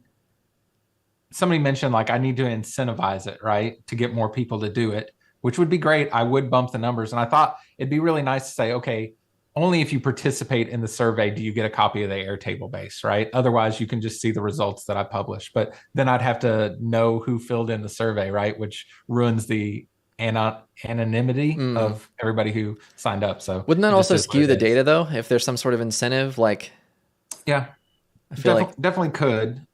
Somebody mentioned like I need to incentivize it, right, to get more people to do it, which would be great. I would bump the numbers. And I thought it'd be really nice to say, okay, only if you participate in the survey do you get a copy of the Airtable base, right? Otherwise, you can just see the results that I publish. But then I'd have to know who filled in the survey, right, which ruins the anonymity of everybody who signed up. So wouldn't that also skew the data though? If there's some sort of incentive, like, yeah, I feel like definitely could.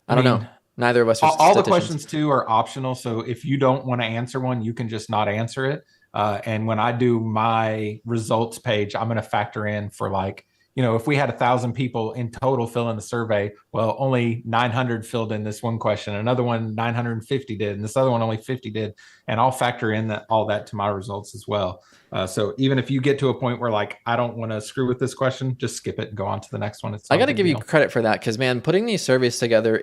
I don't know. Neither of us are all the questions too are optional. So if you don't want to answer one, you can just not answer it. And when I do my results page, I'm going to factor in for like, if we had 1,000 people in total fill in the survey, well, only 900 filled in this one question. Another one, 950 did. And this other one, only 50 did. And I'll factor in all that to my results as well. So even if you get to a point where like, I don't want to screw with this question, just skip it and go on to the next one. I got to give you credit for that. Cause man, putting these surveys together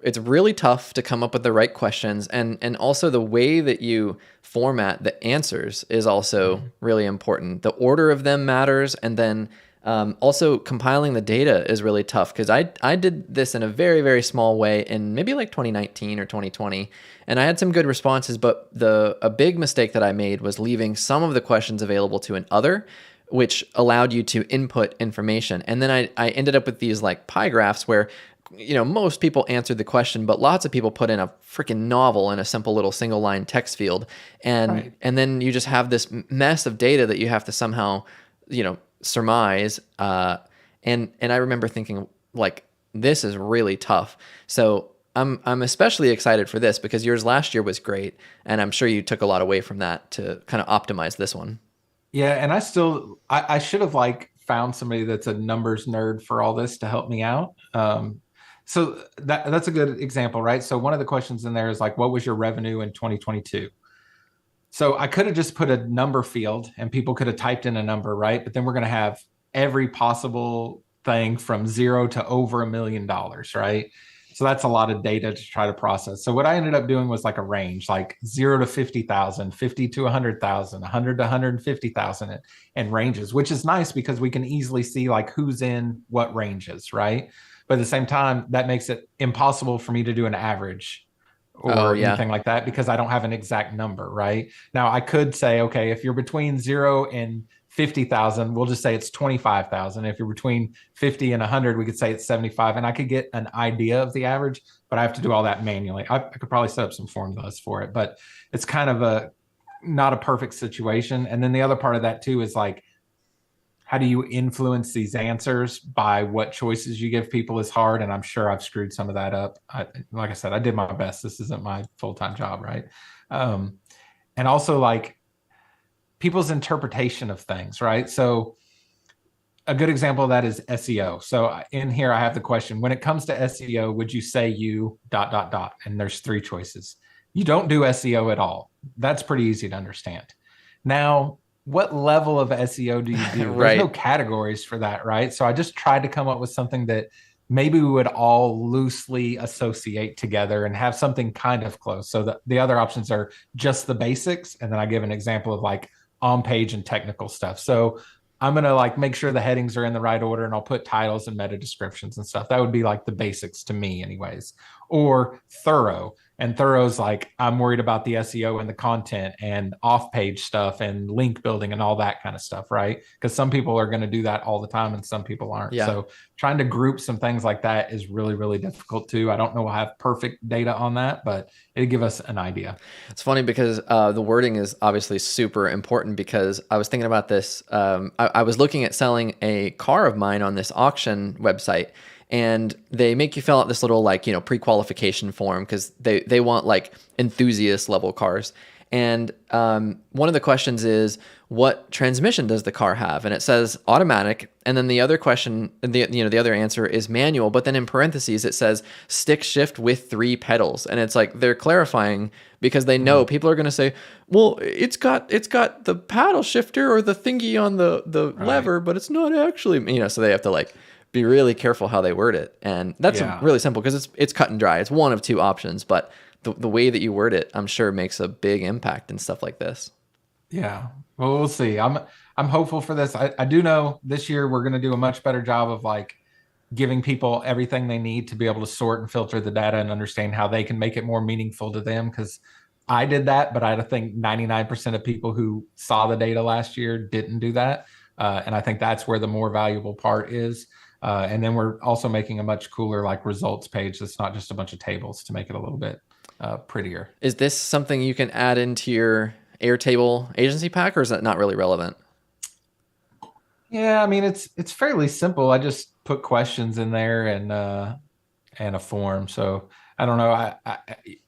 it's really tough to come up with the right questions, and also the way that you format the answers is also really important. The order of them matters, and then also compiling the data is really tough because I did this in a very, very small way in maybe like 2019 or 2020, and I had some good responses, but a big mistake that I made was leaving some of the questions available to an other, which allowed you to input information. And then I ended up with these like pie graphs where most people answered the question, but lots of people put in a freaking novel in a simple little single line text field. And then you just have this mess of data that you have to somehow, surmise. And I remember thinking like, this is really tough. So I'm especially excited for this because yours last year was great. And I'm sure you took a lot away from that to kind of optimize this one. Yeah. And I should have like found somebody that's a numbers nerd for all this to help me out. So that's a good example, right? So one of the questions in there is like, what was your revenue in 2022? So I could have just put a number field and people could have typed in a number, right? But then we're going to have every possible thing from zero to over $1 million, right? So that's a lot of data to try to process. So what I ended up doing was like a range, like 0 to 50,000, 50 to 100,000, 100 to 150,000 and ranges, which is nice because we can easily see like who's in what ranges, right? But at the same time, that makes it impossible for me to do an average Oh or yeah. anything like that because I don't have an exact number, right? Now I could say, okay, if you're between 0 and 50,000, we'll just say it's 25,000. If you're between 50 and 100, we could say it's 75. And I could get an idea of the average, but I have to do all that manually. I could probably set up some formulas for it, but it's kind of not a perfect situation. And then the other part of that too is like, how do you influence these answers by what choices you give people is hard. And I'm sure I've screwed some of that up. Like I said, I did my best. This isn't my full-time job, right? And also like people's interpretation of things, right? So a good example of that is SEO. So in here, I have the question, when it comes to SEO, would you say you ... And there's three choices. You don't do SEO at all. That's pretty easy to understand. Now, what level of SEO do you do? There's no Right. categories for that, right? So I just tried to come up with something that maybe we would all loosely associate together and have something kind of close. So the other options are just the basics. And then I give an example of like on page and technical stuff. So I'm going to like make sure the headings are in the right order and I'll put titles and meta descriptions and stuff. That would be like the basics to me anyways. Or thorough. And thorough's like, I'm worried about the SEO and the content and off page stuff and link building and all that kind of stuff, right? Because some people are going to do that all the time and some people aren't. Yeah. So trying to group some things like that is really, really difficult too. I don't know I have perfect data on that, but it'd give us an idea. It's funny because the wording is obviously super important because I was thinking about this. I was looking at selling a car of mine on this auction website, and they make you fill out this little like, pre-qualification form because they want like enthusiast level cars. And one of the questions is, what transmission does the car have? And it says automatic. And then the other question, the other answer is manual. But then in parentheses, it says stick shift with 3 pedals. And it's like they're clarifying because they know people are going to say, well, it's got the paddle shifter or the thingy on the lever, but it's not actually, so they have to like be really careful how they word it. And that's really simple because it's cut and dry. It's one of 2 options, but the way that you word it, I'm sure makes a big impact and stuff like this. Yeah. Well, we'll see. I'm hopeful for this. I do know this year we're going to do a much better job of like giving people everything they need to be able to sort and filter the data and understand how they can make it more meaningful to them. Because I did that, but I think 99% of people who saw the data last year didn't do that. And I think that's where the more valuable part is. And then we're also making a much cooler like results page that's not just a bunch of tables to make it a little bit prettier. Is this something you can add into your Airtable agency pack, or is that not really relevant? Yeah, I mean it's fairly simple. I just put questions in there and a form. So I don't know.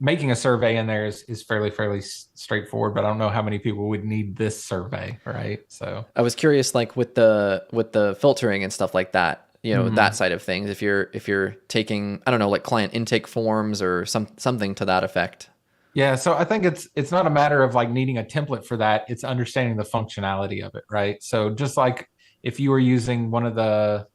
Making a survey in there is fairly straightforward, but I don't know how many people would need this survey, right? So I was curious, like with the filtering and stuff like that, that side of things. If you're taking, I don't know, like client intake forms or something to that effect. yeah, so I think it's not a matter of like needing a template for that. It's understanding the functionality of it, right? So just like if you were using one of the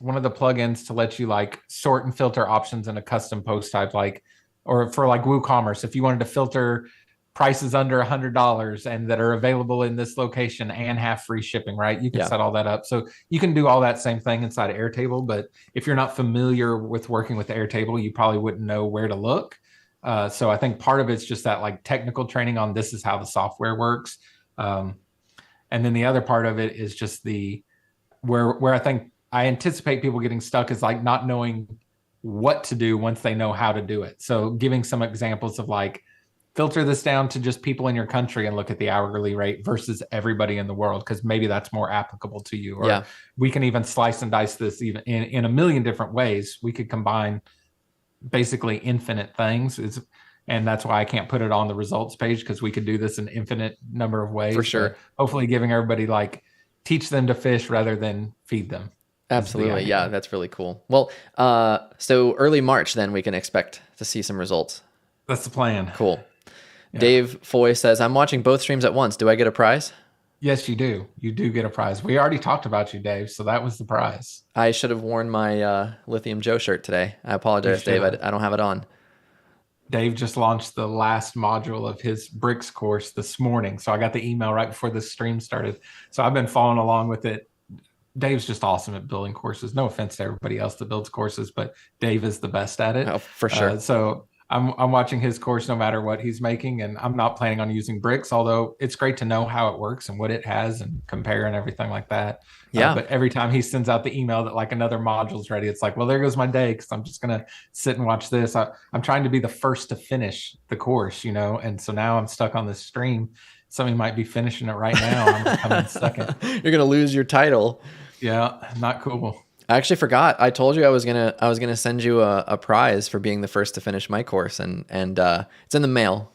plugins to let you like sort and filter options in a custom post type, like, or for like WooCommerce, if you wanted to filter prices under $100 and that are available in this location and have free shipping, right? You can set all that up. So you can do all that same thing inside of Airtable. But if you're not familiar with working with Airtable, you probably wouldn't know where to look. So I think part of it's just that like technical training on this is how the software works. And then the other part of it is just where I think I anticipate people getting stuck is like not knowing what to do once they know how to do it. So giving some examples of like, filter this down to just people in your country and look at the hourly rate versus everybody in the world, because maybe that's more applicable to you. Or we can even slice and dice this even in a million different ways. We could combine basically infinite things. And that's why I can't put it on the results page, because we could do this in infinite number of ways. For sure. But hopefully giving everybody like teach them to fish rather than feed them. is the Absolutely. Yeah, idea. that's really cool. Well, so early March, then we can expect to see some results. That's the plan. Cool. Yeah. Dave Foy says, I'm watching both streams at once. Do I get a prize? Yes, you do. You do get a prize. We already talked about you, Dave, so that was the prize. I should have worn my Lithium Joe shirt today. I You apologize, Dave. should. I don't have it on. Dave just launched the last module of his bricks course this morning. So I got the email right before the stream started. So I've been following along with it. Dave's just awesome at building courses. No offense to everybody else that builds courses, but Dave is the best at it. Oh, for sure. So I'm watching his course no matter what he's making, and I'm not planning on using bricks, although it's great to know how it works and what it has and compare and everything like that. Yeah. But every time he sends out the email that like another module's ready, it's like, well, there goes my day because I'm just gonna sit and watch this. I'm trying to be the first to finish the course, and so now I'm stuck on this stream. Somebody might be finishing it right now. I'm gonna come in second. You're gonna lose your title. Yeah, not cool. I actually forgot. I told you I was gonna send you a prize for being the first to finish my course, and it's in the mail.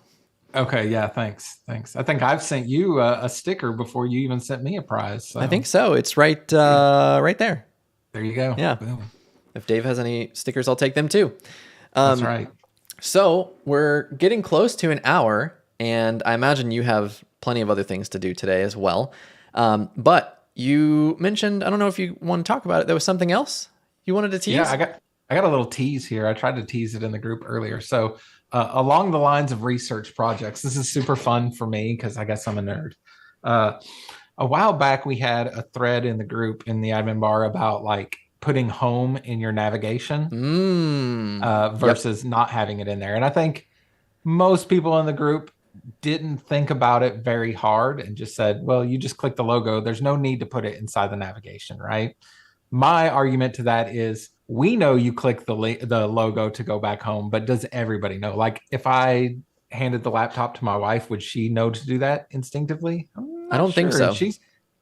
Okay, yeah, thanks. I think I've sent you a sticker before you even sent me a prize. So. I think so. It's right there. There you go. Yeah. Boom. If Dave has any stickers, I'll take them too. That's right. So we're getting close to an hour, and I imagine you have plenty of other things to do today as well. But you mentioned, I don't know if you want to talk about it. There was something else you wanted to tease? Yeah, I got a little tease here. I tried to tease it in the group earlier. So along the lines of research projects, this is super fun for me because I guess I'm a nerd. A while back, we had a thread in the group in the admin bar about like putting home in your navigation versus not having it in there. And I think most people in the group didn't think about it very hard and just said, well, you just click the logo. There's no need to put it inside the navigation, right? My argument to that is we know you click the logo to go back home, but does everybody know? Like if I handed the laptop to my wife, would she know to do that instinctively? I don't think so.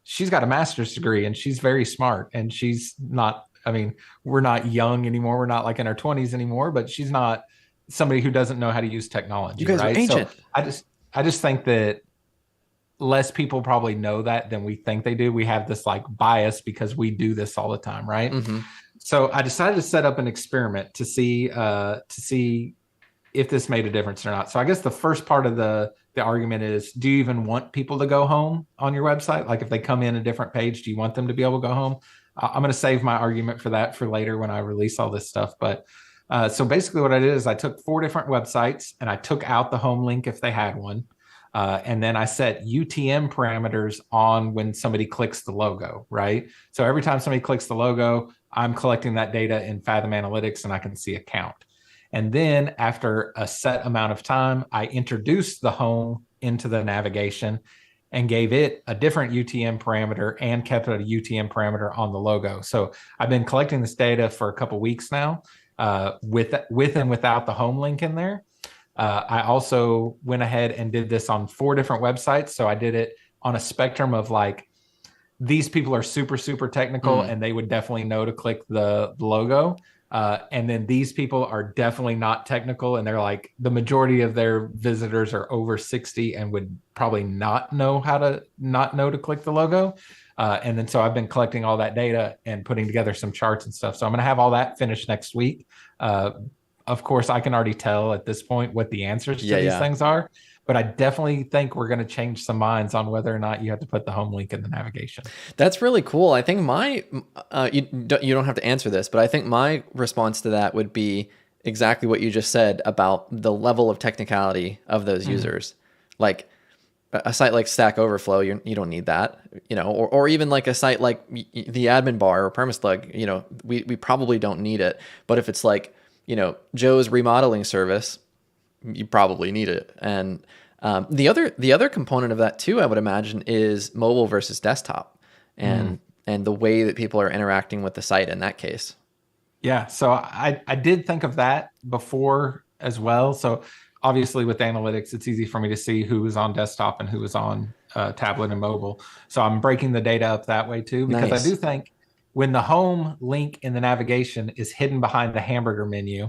She's got a master's degree and she's very smart, and she's not, I mean, we're not young anymore. We're not like in our 20s anymore, but she's not somebody who doesn't know how to use technology. You guys are ancient. So I just think that less people probably know that than we think they do. We have this like bias because we do this all the time, right? Mm-hmm. So I decided to set up an experiment to see if this made a difference or not. So I guess the first part of the argument is, do you even want people to go home on your website? Like if they come in a different page, do you want them to be able to go home? I'm going to save my argument for that for later when I release all this stuff. But so basically what I did is I took 4 different websites and I took out the home link if they had one. And then I set UTM parameters on when somebody clicks the logo, right? So every time somebody clicks the logo, I'm collecting that data in Fathom Analytics and I can see a count. And then after a set amount of time, I introduced the home into the navigation and gave it a different UTM parameter and kept it a UTM parameter on the logo. So I've been collecting this data for a couple of weeks now with and without the home link in there. I also went ahead and did this on 4 different websites. So I did it on a spectrum of like, these people are super, super technical and they would definitely know to click the logo. And then these people are definitely not technical. And they're like, the majority of their visitors are over 60 and would probably not know to click the logo. And then so I've been collecting all that data and putting together some charts and stuff. So I'm going to have all that finished next week. Of course, I can already tell at this point what the answers to these things are, but I definitely think we're going to change some minds on whether or not you have to put the home link in the navigation. That's really cool. I think you don't have to answer this, but I think my response to that would be exactly what you just said about the level of technicality of those users. Like a site like Stack Overflow, you don't need that, or even like a site like the admin bar or Permaslug, we probably don't need it. But if it's like, Joe's remodeling service, you probably need it. And the other component of that too, I would imagine, is mobile versus desktop, and the way that people are interacting with the site in that case. Yeah, so I did think of that before as well. So obviously with analytics, it's easy for me to see who is on desktop and who is on tablet and mobile. So I'm breaking the data up that way too, because I do think when the home link in the navigation is hidden behind the hamburger menu,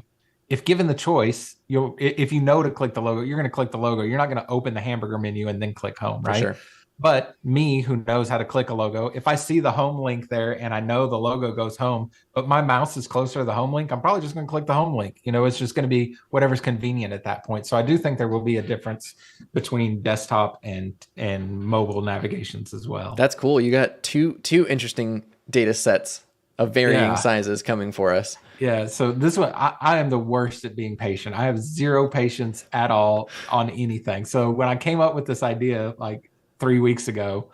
if given the choice, if you know to click the logo, you're going to click the logo. You're not going to open the hamburger menu and then click home, right? For sure. But me, who knows how to click a logo, if I see the home link there and I know the logo goes home, but my mouse is closer to the home link, I'm probably just going to click the home link. It's just going to be whatever's convenient at that point. So I do think there will be a difference between desktop and mobile navigations as well. That's cool. You got two interesting data sets of varying Yeah. sizes coming for us. Yeah, so this one, I am the worst at being patient. I have zero patience at all on anything. So when I came up with this idea like 3 weeks ago, I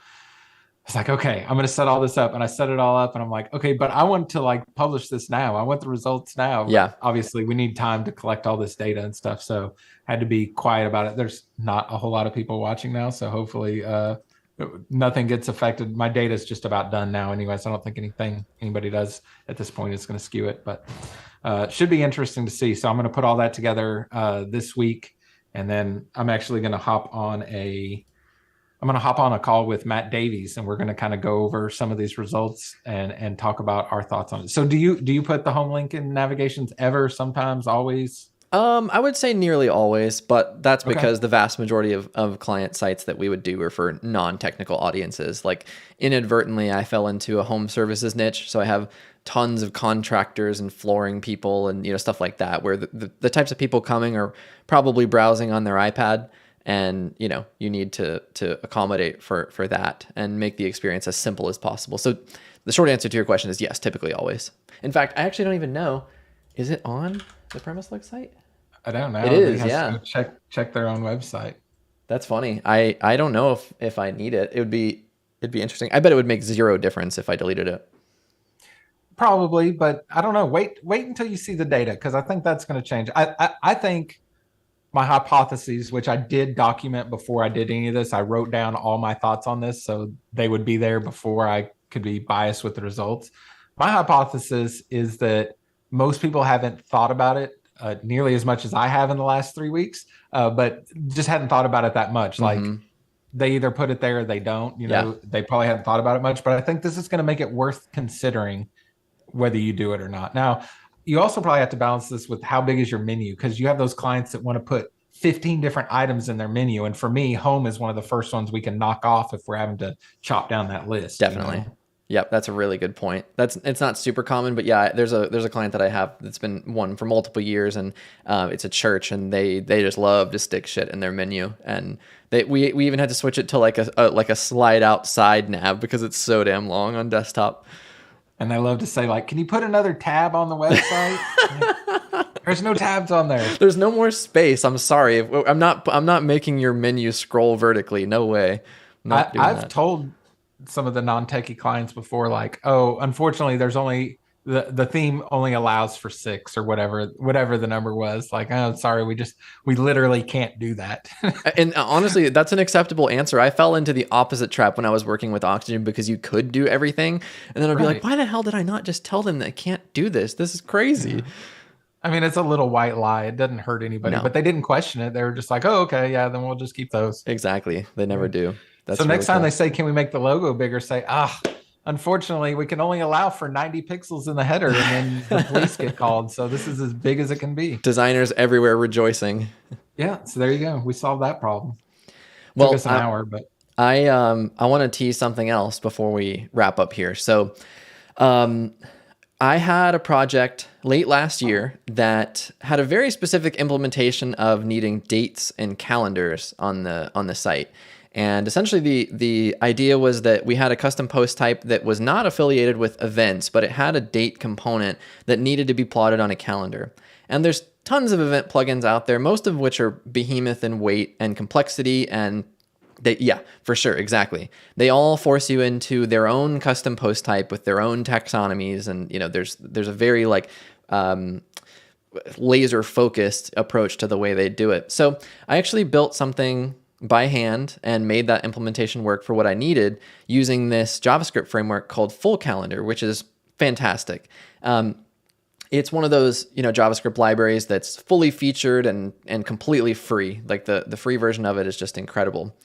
was like, okay, I'm going to set all this up. And I set it all up and I'm like, okay, but I want to like publish this now. I want the results now. Yeah. But obviously we need time to collect all this data and stuff. So I had to be quiet about it. There's not a whole lot of people watching now. So hopefully nothing gets affected. My data is just about done now anyways. I don't think anybody does at this point is going to skew it, but it should be interesting to see. So I'm going to put all that together this week. And then I'm actually going to hop on a call with Matt Davies, and we're going to kind of go over some of these results and talk about our thoughts on it. So do you put the home link in navigations ever, sometimes, always? I would say nearly always, but that's Okay. because the vast majority of client sites that we would do are for non-technical audiences. Like inadvertently, I fell into a home services niche. So I have tons of contractors and flooring people and, stuff like that, where the types of people coming are probably browsing on their iPad. And, you need to accommodate for that and make the experience as simple as possible. So the short answer to your question is yes, typically always. In fact, I actually don't even know, is it on the PremiseLook site? I don't know. It is, yeah. Check their own website. That's funny. I don't know if I need it. It'd be interesting. I bet it would make zero difference if I deleted it. Probably, but I don't know. Wait until you see the data, because I think that's going to change. I think my hypotheses, which I did document before I did any of this, I wrote down all my thoughts on this so they would be there before I could be biased with the results. My hypothesis is that most people haven't thought about it nearly as much as I have in the last 3 weeks, but just hadn't thought about it that much. Like they either put it there or they don't. They probably hadn't thought about it much, but I think this is going to make it worth considering whether you do it or not. Now, you also probably have to balance this with how big is your menu, because you have those clients that want to put 15 different items in their menu. And for me, home is one of the first ones we can knock off if we're having to chop down that list. Definitely. Yep, that's a really good point. It's not super common, but yeah, there's a client that I have that's been one for multiple years, and it's a church, and they just love to stick shit in their menu, and we even had to switch it to like a slide out side nav because it's so damn long on desktop. And they love to say, like, can you put another tab on the website? There's no tabs on there. There's no more space. I'm sorry. I'm not making your menu scroll vertically. No way. I've told some of the non-techie clients before, like, oh, unfortunately, there's only the theme only allows for 6 or whatever the number was. Like, oh, sorry, we literally can't do that. And honestly, that's an acceptable answer. I fell into the opposite trap when I was working with Oxygen, because you could do everything, and then I'd be like, why the hell did I not just tell them that I can't do this? This is crazy. Yeah. I mean, it's a little white lie. It doesn't hurt anybody, but they didn't question it. They were just like, oh, okay, yeah, then we'll just keep those. Exactly. They never do. That's so next time they say, can we make the logo bigger? Say, unfortunately, we can only allow for 90 pixels in the header, and then the police get called. So this is as big as it can be. Designers everywhere rejoicing. Yeah. So there you go. We solved that problem. Took us an hour, but I want to tease something else before we wrap up here. So, I had a project late last year that had a very specific implementation of needing dates and calendars on the site. And essentially the idea was that we had a custom post type that was not affiliated with events, but it had a date component that needed to be plotted on a calendar. And there's tons of event plugins out there, most of which are behemoth in weight and complexity, and for sure, exactly. They all force you into their own custom post type with their own taxonomies, and there's a very laser focused approach to the way they do it. So I actually built something by hand and made that implementation work for what I needed using this JavaScript framework called Full Calendar, which is fantastic. It's one of those, JavaScript libraries that's fully featured and completely free. Like the free version of it is just incredible.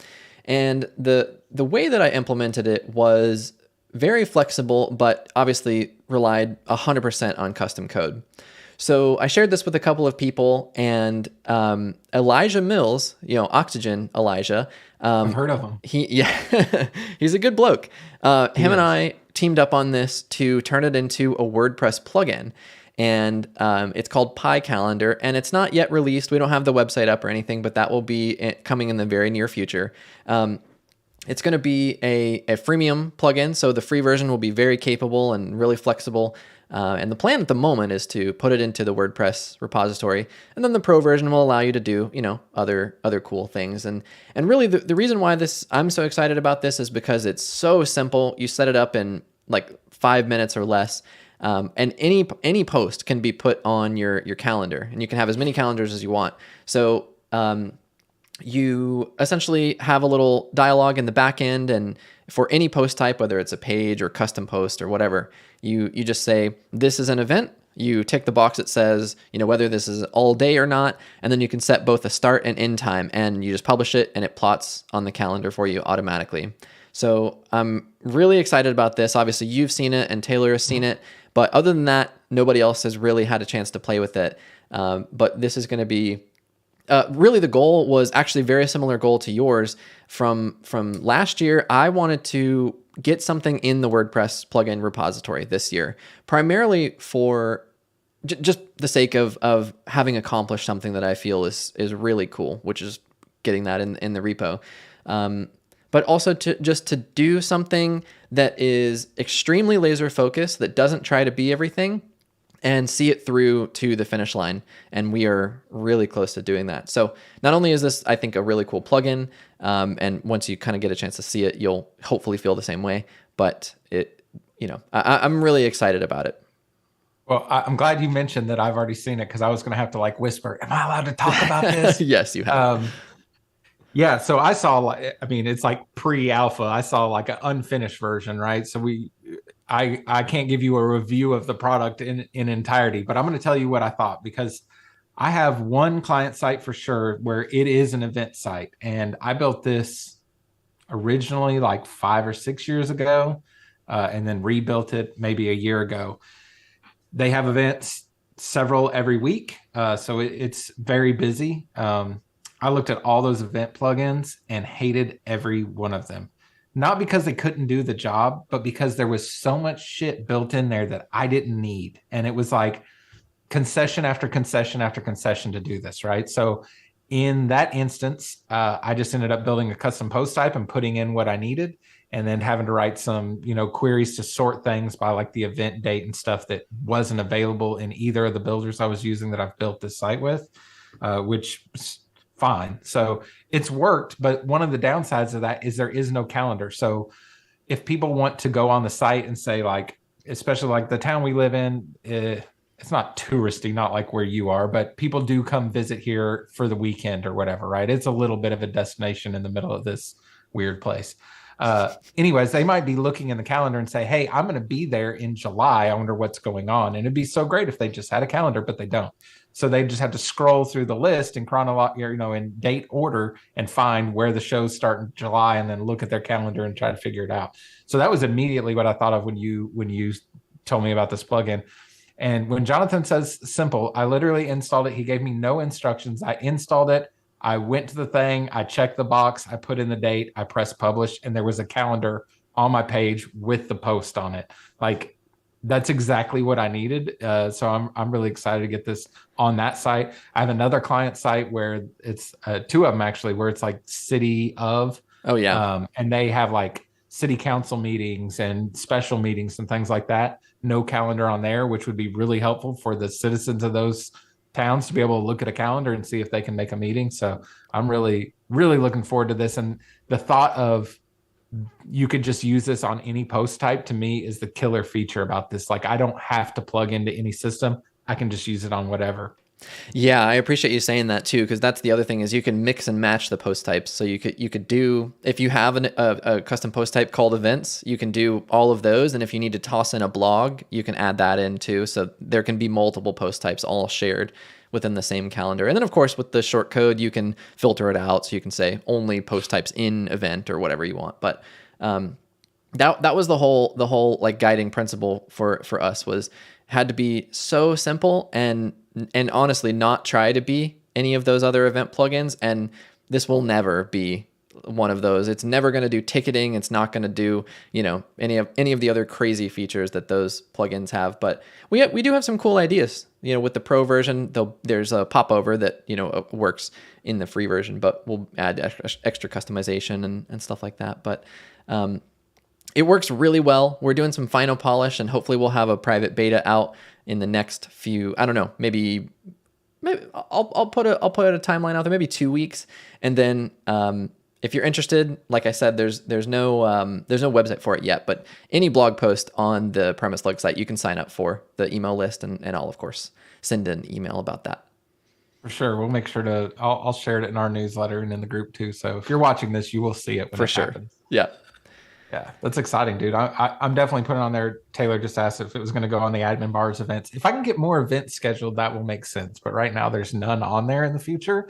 And the way that I implemented it was very flexible, but obviously relied 100% on custom code. So I shared this with a couple of people, and Elijah Mills, Oxygen Elijah, I've heard of them. yeah, he's a good bloke. Him and I teamed up on this to turn it into a WordPress plugin. And it's called Pi Calendar, and it's not yet released. We don't have the website up or anything, but that will be coming in the very near future. It's going to be a freemium plugin, so the free version will be very capable and really flexible. And the plan at the moment is to put it into the WordPress repository, and then the pro version will allow you to do, other cool things. And really, the reason why I'm so excited about this is because it's so simple. You set it up in like 5 minutes or less. And any post can be put on your calendar, and you can have as many calendars as you want. So you essentially have a little dialogue in the back end, and for any post type, whether it's a page or custom post or whatever, you just say, this is an event. You tick the box that says, whether this is all day or not, and then you can set both a start and end time, and you just publish it, and it plots on the calendar for you automatically. So I'm really excited about this. Obviously, you've seen it, and Taylor has seen it. But other than that, nobody else has really had a chance to play with it. But this is going to be really, the goal was actually a very similar goal to yours from last year. I wanted to get something in the WordPress plugin repository this year, primarily for just the sake of having accomplished something that I feel is really cool, which is getting that in the repo. But also to do something that is extremely laser focused, that doesn't try to be everything, and see it through to the finish line. And we are really close to doing that. So not only is this, I think, a really cool plugin, and once you kind of get a chance to see it, you'll hopefully feel the same way. But I'm really excited about it. Well, I'm glad you mentioned that. I've already seen it, because I was going to have to whisper, am I allowed to talk about this? Yes, you have. Yeah, so I saw, it's like pre-alpha. I saw an unfinished version, right? So I can't give you a review of the product in entirety, but I'm going to tell you what I thought, because I have one client site for sure where it is an event site, and I built this originally 5 or 6 years ago, and then rebuilt it maybe a year ago. They have events, several every week, so it's very busy. I looked at all those event plugins and hated every one of them. Not because they couldn't do the job, but because there was so much shit built in there that I didn't need. And it was concession after concession after concession to do this, right? So in that instance, I just ended up building a custom post type and putting in what I needed, and then having to write some, queries to sort things by the event date and stuff that wasn't available in either of the builders I was using that I've built this site with, which fine. So it's worked, but one of the downsides of that is there is no calendar. So if people want to go on the site and say, especially the town we live in, it's not touristy, not like where you are, but people do come visit here for the weekend or whatever, right? It's a little bit of a destination in the middle of this weird place. Anyways, they might be looking in the calendar and say, hey, I'm going to be there in July. I wonder what's going on. And it'd be so great if they just had a calendar, but they don't. So they just have to scroll through the list in in date order and find where the shows start in July, and then look at their calendar and try to figure it out. So that was immediately what I thought of when you told me about this plugin. And when Jonathan says simple, I literally installed it. He gave me no instructions. I installed it. I went to the thing. I checked the box. I put in the date. I pressed publish, and there was a calendar on my page with the post on it. That's exactly what I needed. So I'm really excited to get this on that site. I have another client site where it's two of them actually, where it's city of. Oh yeah. And they have city council meetings and special meetings and things like that. No calendar on there, which would be really helpful for the citizens of those towns to be able to look at a calendar and see if they can make a meeting. So I'm really, really looking forward to this. And the thought of you could just use this on any post type, to me, is the killer feature about this. I don't have to plug into any system. I can just use it on whatever. Yeah, I appreciate you saying that too, because that's the other thing, is you can mix and match the post types. So you could do, if you have a custom post type called events, you can do all of those. And if you need to toss in a blog, you can add that in too. So there can be multiple post types all shared within the same calendar. And then of course, with the short code, you can filter it out. So you can say only post types in event or whatever you want. But that was the whole like guiding principle for us, was had to be so simple and honestly not try to be any of those other event plugins. And this will never be one of those. It's never going to do ticketing. It's not going to do, any of the other crazy features that those plugins have. But we do have some cool ideas. With the pro version, there's a popover that works in the free version, but we'll add extra customization and stuff like that. But it works really well. We're doing some final polish, and hopefully we'll have a private beta out in the next few, I don't know, maybe I'll put a timeline out there, maybe 2 weeks. And then if you're interested, like I said, there's no website for it yet, but any blog post on the Premise Lug site, you can sign up for the email list, and I'll of course send an email about that. For sure. We'll make sure I'll share it in our newsletter and in the group too. So if you're watching this, you will see it when it happens. Yeah. Yeah, that's exciting, dude. I'm definitely putting on there. Taylor just asked if it was going to go on the admin bars events. If I can get more events scheduled, that will make sense. But right now, there's none on there in the future,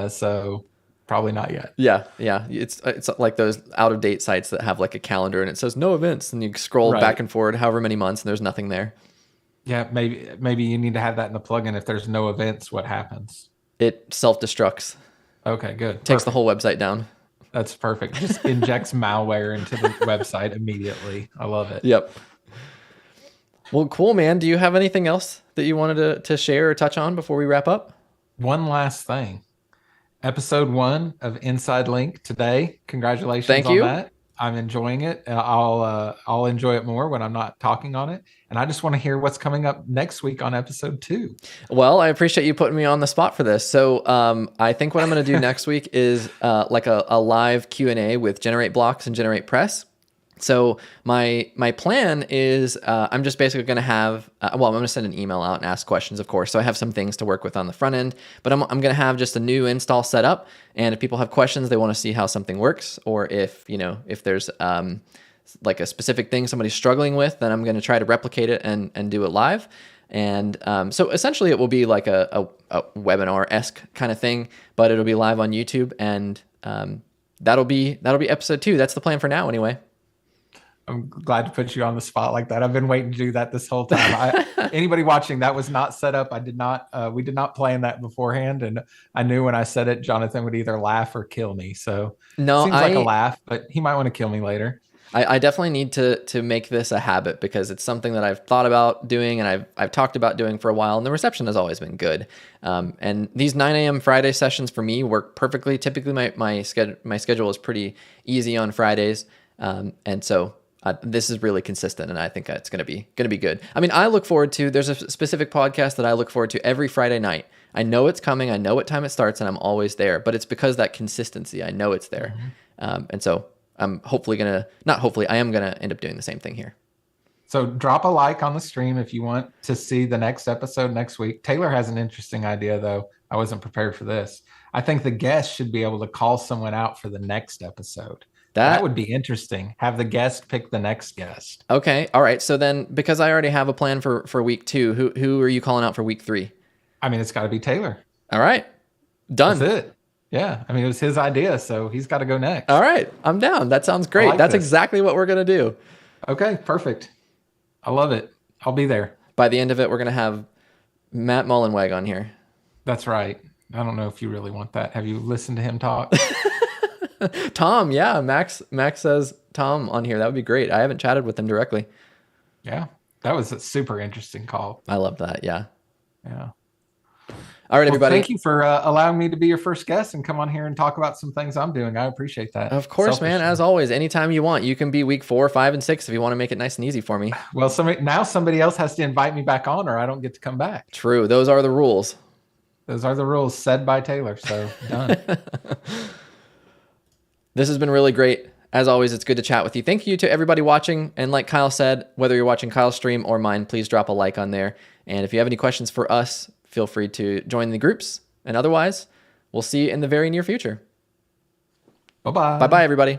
so probably not yet. Yeah. It's like those out of date sites that have like a calendar and it says no events, and you scroll back and forward however many months, and there's nothing there. Yeah, maybe you need to have that in the plugin. If there's no events, what happens? It self-destructs. Okay, good. Takes the whole website down. That's perfect. Just injects malware into the website immediately. I love it. Yep. Well, cool, man. Do you have anything else that you wanted to share or touch on before we wrap up? One last thing. Episode 1 of Inside Link today. Congratulations on that. I'm enjoying it. I'll enjoy it more when I'm not talking on it. And I just want to hear what's coming up next week on episode 2. Well, I appreciate you putting me on the spot for this. So I think what I'm going to do next week is like a live Q&A with GenerateBlocks and GeneratePress. So my plan is I'm just basically going to have, I'm going to send an email out and ask questions, of course. So I have some things to work with on the front end, but I'm going to have just a new install set up. And if people have questions, they want to see how something works, or if there's like a specific thing somebody's struggling with, then I'm going to try to replicate it and do it live. And so essentially it will be like a webinar-esque kind of thing, but it'll be live on YouTube, and that'll be episode 2. That's the plan for now anyway. I'm glad to put you on the spot like that. I've been waiting to do that this whole time. Anybody watching, that was not set up. We did not plan that beforehand. And I knew when I said it, Jonathan would either laugh or kill me. So no, seems like a laugh, but he might want to kill me later. I definitely need to make this a habit, because it's something that I've thought about doing and I've talked about doing for a while, and the reception has always been good. And these 9 a.m. Friday sessions for me work perfectly. Typically my schedule is pretty easy on Fridays. And so this is really consistent, and I think it's going to be good. I mean, I look forward to, there's a specific podcast that I look forward to every Friday night. I know it's coming. I know what time it starts, and I'm always there, but it's because that consistency, I know it's there. Mm-hmm. And so I'm I am going to end up doing the same thing here. So drop a like on the stream if you want to see the next episode next week. Taylor has an interesting idea, though. I wasn't prepared for this. I think the guest should be able to call someone out for the next episode. That would be interesting. Have the guest pick the next guest. Okay. All right. So then, because I already have a plan for week 2, who are you calling out for week 3? I mean, it's got to be Taylor. All right. Done. That's it. Yeah. I mean, it was his idea, so he's got to go next. All right. I'm down. That sounds great. That's exactly what we're going to do. Okay. Perfect. I love it. I'll be there. By the end of it, we're going to have Matt Mullenweg on here. That's right. I don't know if you really want that. Have you listened to him talk? Tom, yeah, Max says Tom on here. That would be great. I haven't chatted with him directly. Yeah, that was a super interesting call. I love that. Yeah. All right, everybody. Thank you for allowing me to be your first guest and come on here and talk about some things I'm doing. I appreciate that. Of course, man. As always, anytime you want, you can be week 4, 5, and 6 if you want to make it nice and easy for me. Well, somebody else has to invite me back on, or I don't get to come back. True. Those are the rules. Those are the rules said by Taylor. So done. This has been really great. As always, it's good to chat with you. Thank you to everybody watching. And like Kyle said, whether you're watching Kyle's stream or mine, please drop a like on there. And if you have any questions for us, feel free to join the groups. And otherwise, we'll see you in the very near future. Bye-bye. Bye-bye, everybody.